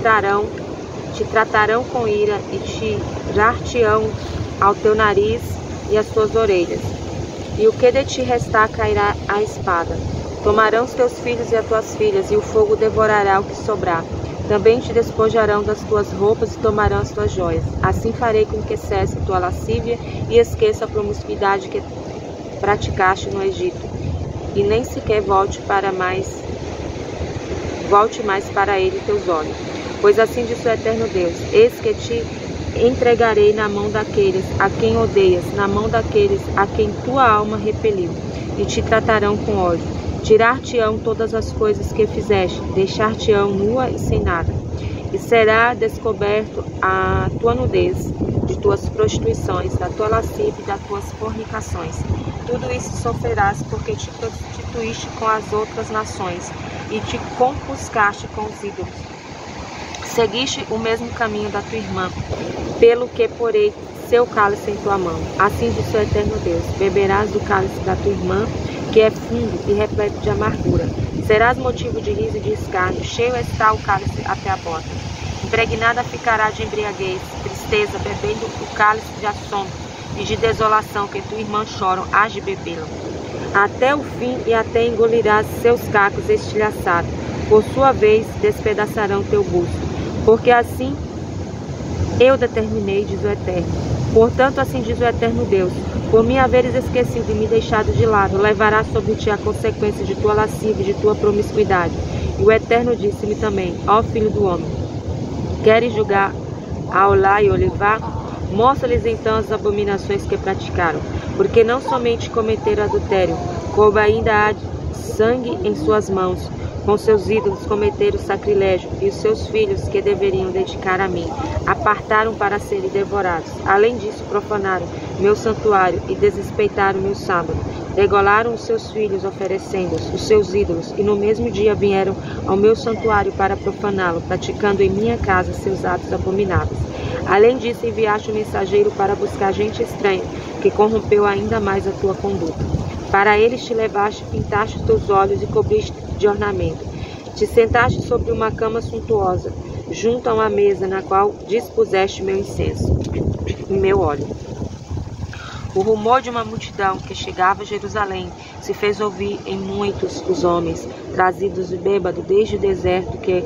tratarão com ira, e tirar-te-ão ao teu nariz e às tuas orelhas. E o que de ti restar cairá a espada. Tomarão os teus filhos e as tuas filhas, e o fogo devorará o que sobrar. Também te despojarão das tuas roupas e tomarão as tuas joias. Assim farei com que cesse tua lascívia e esqueça a promiscuidade que praticaste no Egito, e nem sequer volte mais para ele teus olhos. Pois assim diz o eterno Deus, eis que te entregarei na mão daqueles a quem odeias, na mão daqueles a quem tua alma repeliu, e te tratarão com ódio. Tirar-te-ão todas as coisas que fizeste, deixar-te-ão nua e sem nada. E será descoberto a tua nudez, de tuas prostituições, da tua lascívia e das tuas fornicações. Tudo isso sofrerás, porque te prostituíste com as outras nações, e te compuscaste com os ídolos. Seguiste o mesmo caminho da tua irmã, pelo que porei seu cálice em tua mão. Assim diz o eterno Deus, beberás do cálice da tua irmã, que é fundo e repleto de amargura. Serás motivo de riso e de escárnio, cheio está o cálice até a bota. Impregnada ficará de embriaguez, tristeza, bebendo o cálice de assombro e de desolação que tua irmã choram, hás de bebê-lo. Até o fim, e até engolirás seus cacos estilhaçados. Por sua vez, despedaçarão teu busto. Porque assim eu determinei, diz o Eterno. Portanto, assim diz o eterno Deus: por me haveres esquecido e me deixado de lado, levarás sobre ti a consequência de tua lascívia e de tua promiscuidade. E o Eterno disse-me também: ó filho do homem, queres julgar Aholá e Olivá? Mostra-lhes então as abominações que praticaram, porque não somente cometeram adultério, como ainda há sangue em suas mãos. Com seus ídolos cometeram sacrilégio, e os seus filhos, que deveriam dedicar a mim, apartaram para serem devorados. Além disso, profanaram meu santuário e desrespeitaram meu sábado. Degolaram os seus filhos, oferecendo-os, os seus ídolos, e no mesmo dia vieram ao meu santuário para profaná-lo, praticando em minha casa seus atos abomináveis. Além disso, enviaste um mensageiro para buscar gente estranha, que corrompeu ainda mais a tua conduta. Para eles te levaste, pintaste teus olhos e cobriste de ornamento. Te sentaste sobre uma cama suntuosa, junto a uma mesa na qual dispuseste meu incenso e meu óleo. O rumor de uma multidão que chegava a Jerusalém se fez ouvir em muitos os homens, trazidos de bêbado desde o deserto, que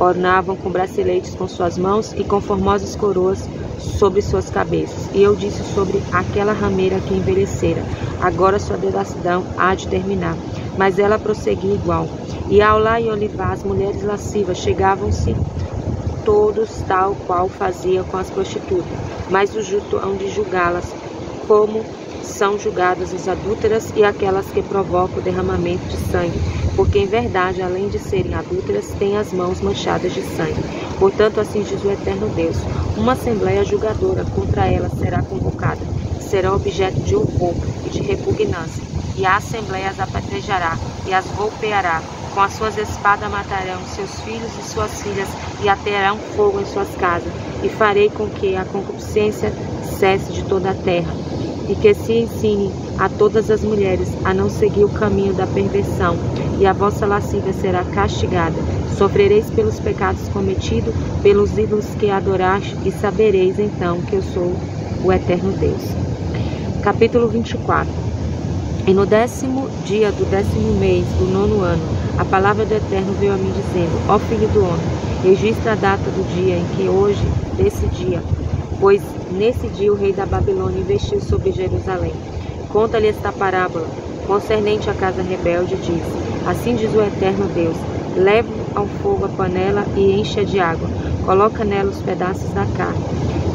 ornavam com braceletes com suas mãos e com formosas coroas sobre suas cabeças. E eu disse sobre aquela rameira que envelhecera: agora sua devassidão há de terminar. Mas ela prosseguia igual. E Aholá e Olivá, as mulheres lascivas, chegavam-se todos tal qual fazia com as prostitutas. Mas o justo hão de julgá-las, como são julgadas as adúlteras e aquelas que provocam o derramamento de sangue, porque em verdade, além de serem adúlteras, têm as mãos manchadas de sangue. Portanto, assim diz o eterno Deus: uma assembleia julgadora contra elas será convocada, será objeto de horror e de repugnância, e a assembleia as apedrejará e as golpeará. Com as suas espadas matarão seus filhos e suas filhas, e aterão fogo em suas casas. E farei com que a concupiscência cesse de toda a terra, e que se ensine a todas as mulheres a não seguir o caminho da perversão, e a vossa lascívia será castigada. Sofrereis pelos pecados cometidos, pelos ídolos que adoraste, e sabereis então que eu sou o eterno Deus. Capítulo 24. E no 10º dia do 10º mês do 9º ano, a palavra do Eterno veio a mim dizendo: ó filho do homem, registra a data do dia em que hoje, desse dia, pois nesse dia o rei da Babilônia investiu sobre Jerusalém. Conta-lhe esta parábola concernente à casa rebelde, e diz: assim diz o eterno Deus: leva ao fogo a panela e enche-a de água, coloca nela os pedaços da carne,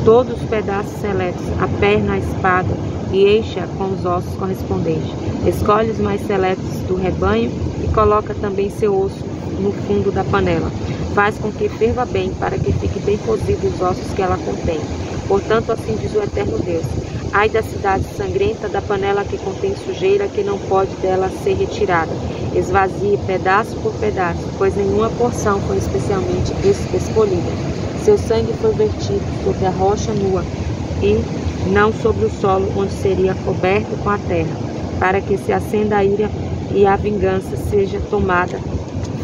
todos os pedaços seletos, a perna, a espada, e enche-a com os ossos correspondentes. Escolhe os mais seletos do rebanho e coloca também seu osso no fundo da panela. Faz com que ferva bem, para que fique bem cozido os ossos que ela contém. Portanto, assim diz o eterno Deus: ai da cidade sangrenta, da panela que contém sujeira, que não pode dela ser retirada. Esvazie pedaço por pedaço, pois nenhuma porção foi especialmente escolhida. Seu sangue foi vertido sobre a rocha nua, e não sobre o solo, onde seria coberto com a terra, para que se acenda a ira e a vingança seja tomada.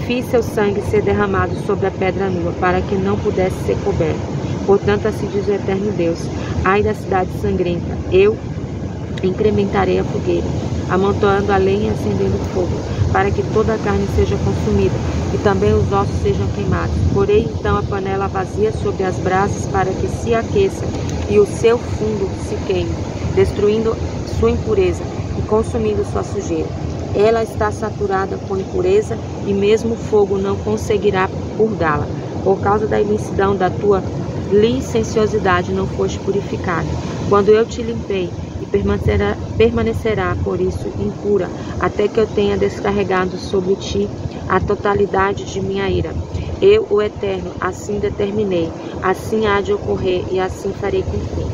Fiz seu sangue ser derramado sobre a pedra nua, para que não pudesse ser coberto. Portanto, assim diz o eterno Deus: ai da cidade sangrenta, eu incrementarei a fogueira, amontoando a lenha e acendendo o fogo, para que toda a carne seja consumida, e também os ossos sejam queimados. Porei então a panela vazia sobre as brasas, para que se aqueça e o seu fundo se queime, destruindo sua impureza e consumindo sua sujeira. Ela está saturada com impureza, e mesmo o fogo não conseguirá purgá-la. Por causa da imensidão da tua licenciosidade não foste purificada. Quando eu te limpei, e permanecerá por isso impura, até que eu tenha descarregado sobre ti a totalidade de minha ira. Eu, o Eterno, assim determinei, assim há de ocorrer, e assim farei cumprir.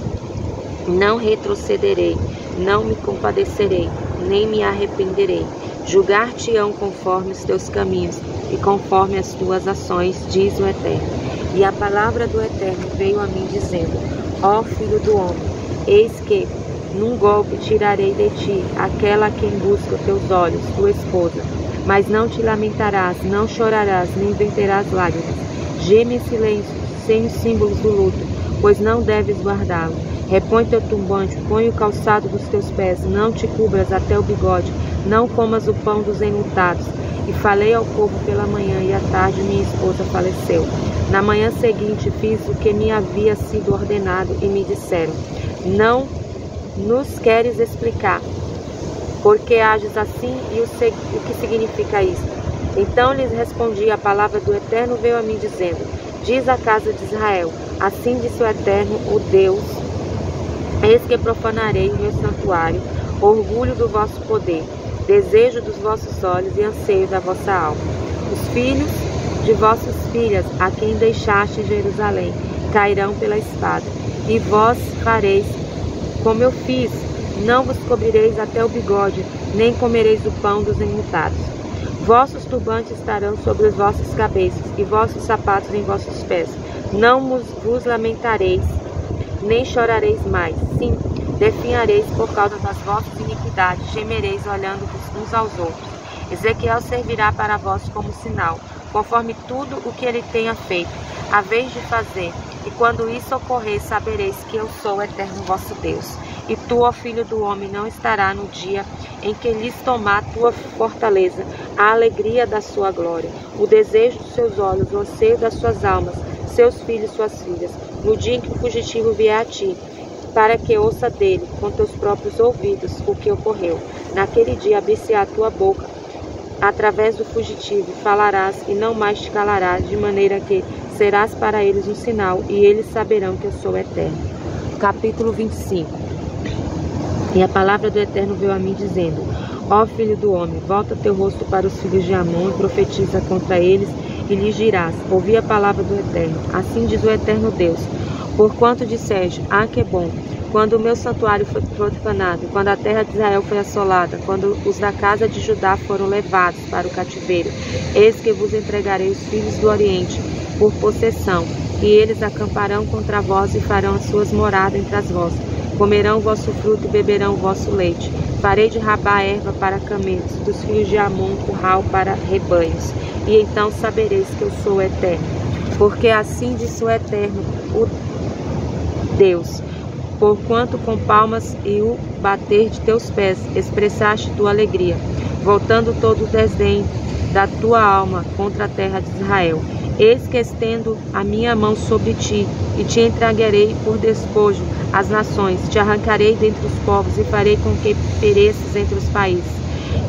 Não retrocederei, não me compadecerei, nem me arrependerei. Julgar-te-ão conforme os teus caminhos e conforme as tuas ações, diz o Eterno. E a palavra do Eterno veio a mim dizendo: ó filho do homem, eis que num golpe tirarei de ti aquela a quem busca teus olhos, tua esposa. Mas não te lamentarás, não chorarás, nem verterás lágrimas. Geme em silêncio, sem os símbolos do luto, pois não deves guardá-lo. Repõe teu turbante, põe o calçado dos teus pés, não te cubras até o bigode, não comas o pão dos enlutados. E falei ao povo pela manhã, e à tarde minha esposa faleceu. Na manhã seguinte fiz o que me havia sido ordenado, e me disseram: não nos queres explicar? Porque ages assim e o que significa isso? Então lhes respondi, a palavra do Eterno veio a mim dizendo, diz a casa de Israel, assim disse o Eterno, o Deus, eis que profanarei o meu santuário, orgulho do vosso poder, desejo dos vossos olhos e anseio da vossa alma. Os filhos de vossas filhas, a quem deixaste em Jerusalém, cairão pela espada, e vós fareis como eu fiz, não vos cobrireis até o bigode, nem comereis o pão dos enlutados. Vossos turbantes estarão sobre os vossos cabeças, e vossos sapatos em vossos pés. Não vos lamentareis, nem chorareis mais. Sim, definhareis por causa das vossas iniquidades, gemereis olhando-vos uns aos outros. Ezequiel servirá para vós como sinal, conforme tudo o que ele tenha feito, a vez de fazer. E quando isso ocorrer, sabereis que eu sou o Eterno vosso Deus. E tu, ó filho do homem, não estará no dia em que lhes tomar tua fortaleza, a alegria da sua glória, o desejo dos seus olhos, o anseio das suas almas, seus filhos e suas filhas, no dia em que o fugitivo vier a ti, para que ouça dele, com teus próprios ouvidos, o que ocorreu. Naquele dia abrir-se a tua boca, através do fugitivo, falarás e não mais te calarás, de maneira que serás para eles um sinal, e eles saberão que eu sou Eterno. Capítulo 25. E a palavra do Eterno veio a mim dizendo, ó filho do homem, volta teu rosto para os filhos de Amon e profetiza contra eles, e lhes dirás, ouvi a palavra do Eterno. Assim diz o Eterno Deus, porquanto disseste, que é bom, quando o meu santuário foi profanado, quando a terra de Israel foi assolada, quando os da casa de Judá foram levados para o cativeiro, eis que vos entregarei os filhos do Oriente por possessão, e eles acamparão contra vós e farão as suas moradas entre as vós. Comerão o vosso fruto e beberão o vosso leite. Farei de Rabá erva para camelos, dos filhos de Amon curral para rebanhos. E então sabereis que eu sou o Eterno. Porque assim disse o Eterno, o Deus, porquanto com palmas e o bater de teus pés expressaste tua alegria, voltando todo o desdém da tua alma contra a terra de Israel. Eis que estendo a minha mão sobre ti, e te entregarei por despojo às nações, te arrancarei dentre os povos, e farei com que pereças entre os países.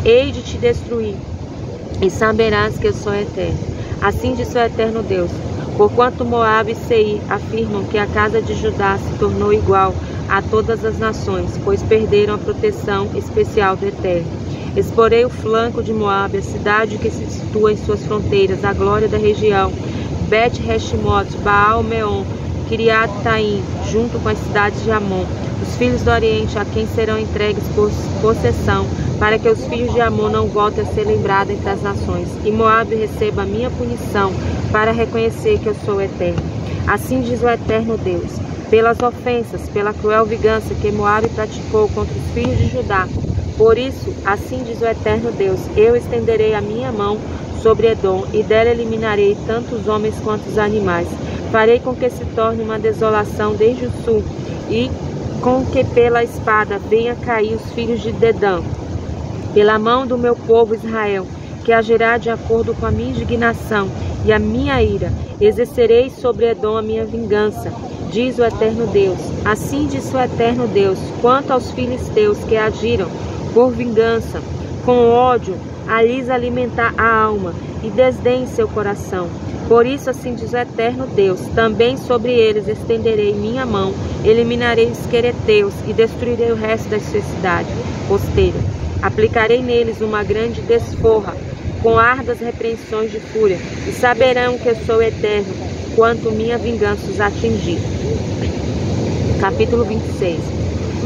Hei de te destruir, e saberás que eu sou Eterno. Assim diz o Eterno Deus, porquanto Moabe e Seir afirmam que a casa de Judá se tornou igual a todas as nações, pois perderam a proteção especial do Eterno. Exporei o flanco de Moabe, a cidade que se situa em suas fronteiras, a glória da região, Bet-Reshimoth, Baal-Meon, Kiriat-Taim, junto com as cidades de Amon, os filhos do Oriente, a quem serão entregues por possessão, para que os filhos de Amon não voltem a ser lembrados entre as nações, e Moabe receba a minha punição, para reconhecer que eu sou o Eterno. Assim diz o Eterno Deus, pelas ofensas, pela cruel vingança que Moabe praticou contra os filhos de Judá. Por isso, assim diz o Eterno Deus, eu estenderei a minha mão sobre Edom, e dela eliminarei tanto os homens quanto os animais. Farei com que se torne uma desolação desde o sul, e com que pela espada venha cair os filhos de Dedã, pela mão do meu povo Israel, que agirá de acordo com a minha indignação e a minha ira. Exercerei sobre Edom a minha vingança, diz o Eterno Deus. Assim diz o Eterno Deus, quanto aos filisteus que agiram por vingança, com ódio, a lhes alimentar a alma, e desdém seu coração. Por isso, assim diz o Eterno Deus, também sobre eles estenderei minha mão, eliminarei os quereteus, e destruirei o resto das suas cidades costeiras. Aplicarei neles uma grande desforra, com ardas repreensões de fúria, e saberão que eu sou Eterno, quanto minha vingança os atingir. Capítulo 26.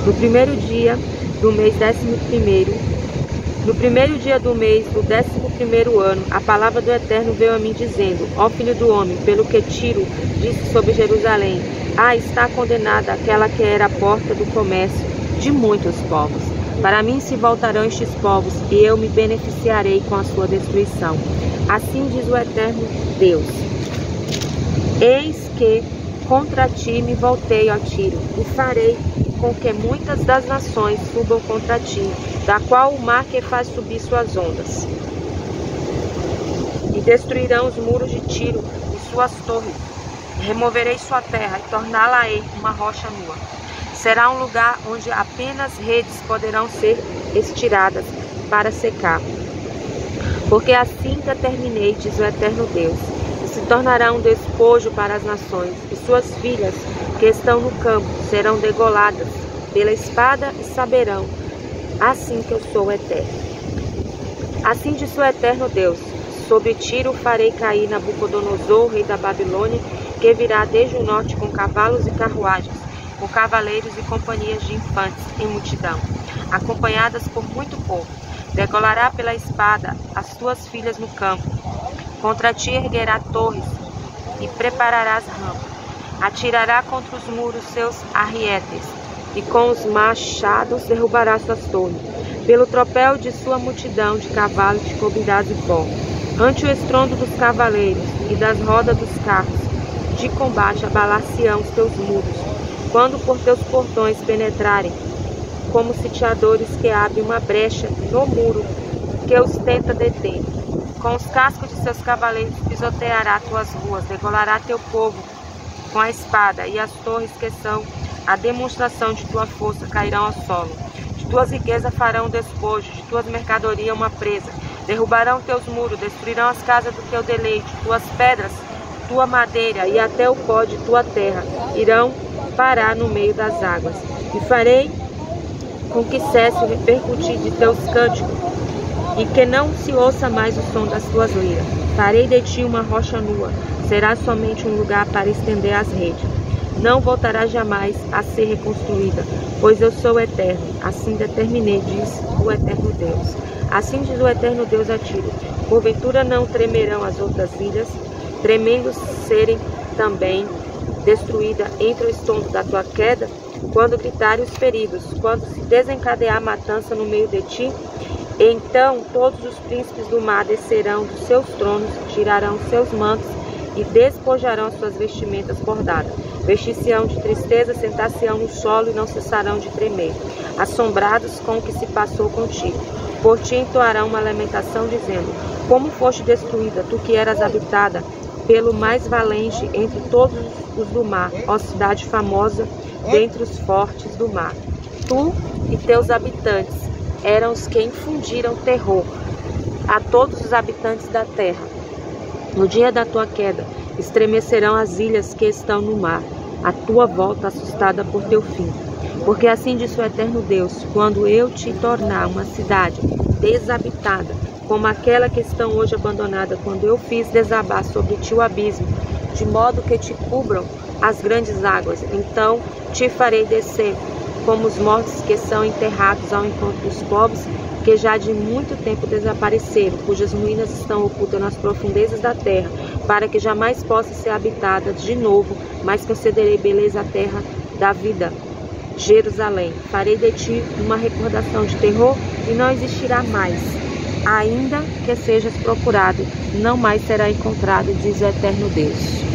No primeiro dia do mês 11º, no primeiro dia do mês do 11º ano, a palavra do Eterno veio a mim dizendo, ó filho do homem, pelo que Tiro disse sobre Jerusalém, está condenada aquela que era a porta do comércio de muitos povos. Para mim se voltarão estes povos, e eu me beneficiarei com a sua destruição. Assim diz o Eterno Deus, eis que contra ti me voltei, ó Tiro, e farei com que muitas das nações subam contra ti, da qual o mar que faz subir suas ondas. E destruirão os muros de Tiro e suas torres. Removerei sua terra e torná-la-ei uma rocha nua. Será um lugar onde apenas redes poderão ser estiradas para secar. Porque assim determinei, diz o eterno Deus, e se tornará um despojo para as nações, e suas filhas que estão no campo serão degoladas pela espada e saberão, assim que eu sou o eterno. Assim diz o eterno Deus, sobre Tiro farei cair Nabucodonosor, rei da Babilônia, que virá desde o norte com cavalos e carruagens, com cavaleiros e companhias de infantes em multidão, acompanhadas por muito povo. Degolará pela espada as tuas filhas no campo. Contra ti erguerá torres e prepararás rampas. Atirará contra os muros seus arrietes, e com os machados derrubará suas torres. Pelo tropel de sua multidão de cavalos te cobrirás de pó. Ante o estrondo dos cavaleiros e das rodas dos carros de combate abalar-se-ão os teus muros, quando por teus portões penetrarem, como sitiadores que abrem uma brecha no muro que os tenta deter. Com os cascos de seus cavaleiros pisoteará tuas ruas, degolará teu povo com a espada, e as torres que são a demonstração de tua força cairão ao solo. De tuas riquezas farão despojo, de tuas mercadorias uma presa. Derrubarão teus muros, destruirão as casas do teu deleite, tuas pedras, tua madeira e até o pó de tua terra irão parar no meio das águas. E farei com que cesse o repercutir de teus cânticos, e que não se ouça mais o som das tuas liras. Farei de ti uma rocha nua, será somente um lugar para estender as redes. Não voltará jamais a ser reconstruída, pois eu sou eterno, assim determinei, diz o eterno Deus. Assim diz o eterno Deus a Tiro, porventura não tremerão as outras ilhas, tremendo serem também destruída entre o estrondo da tua queda, quando gritarem os perigos, quando se desencadear a matança no meio de ti, então todos os príncipes do mar descerão dos seus tronos, tirarão seus mantos e despojarão as suas vestimentas bordadas. Vestir-se-ão de tristeza, sentar-se-ão no solo e não cessarão de tremer, assombrados com o que se passou contigo. Por ti entoarão uma lamentação, dizendo, como foste destruída, tu que eras habitada pelo mais valente entre todos os do mar, ó cidade famosa dentre os fortes do mar. Tu e teus habitantes eram os que infundiram terror a todos os habitantes da terra. No dia da tua queda, estremecerão as ilhas que estão no mar, a tua volta assustada por teu fim. Porque assim diz o eterno Deus, quando eu te tornar uma cidade desabitada, como aquela que estão hoje abandonada, quando eu fiz desabar sobre ti o abismo, de modo que te cubram as grandes águas, então te farei descer como os mortos que são enterrados ao encontro dos pobres, que já de muito tempo desapareceram, cujas ruínas estão ocultas nas profundezas da terra, para que jamais possa ser habitada de novo, mas concederei beleza à terra da vida, Jerusalém. Farei de ti uma recordação de terror e não existirá mais. Ainda que sejas procurado, não mais será encontrado, diz o eterno Deus.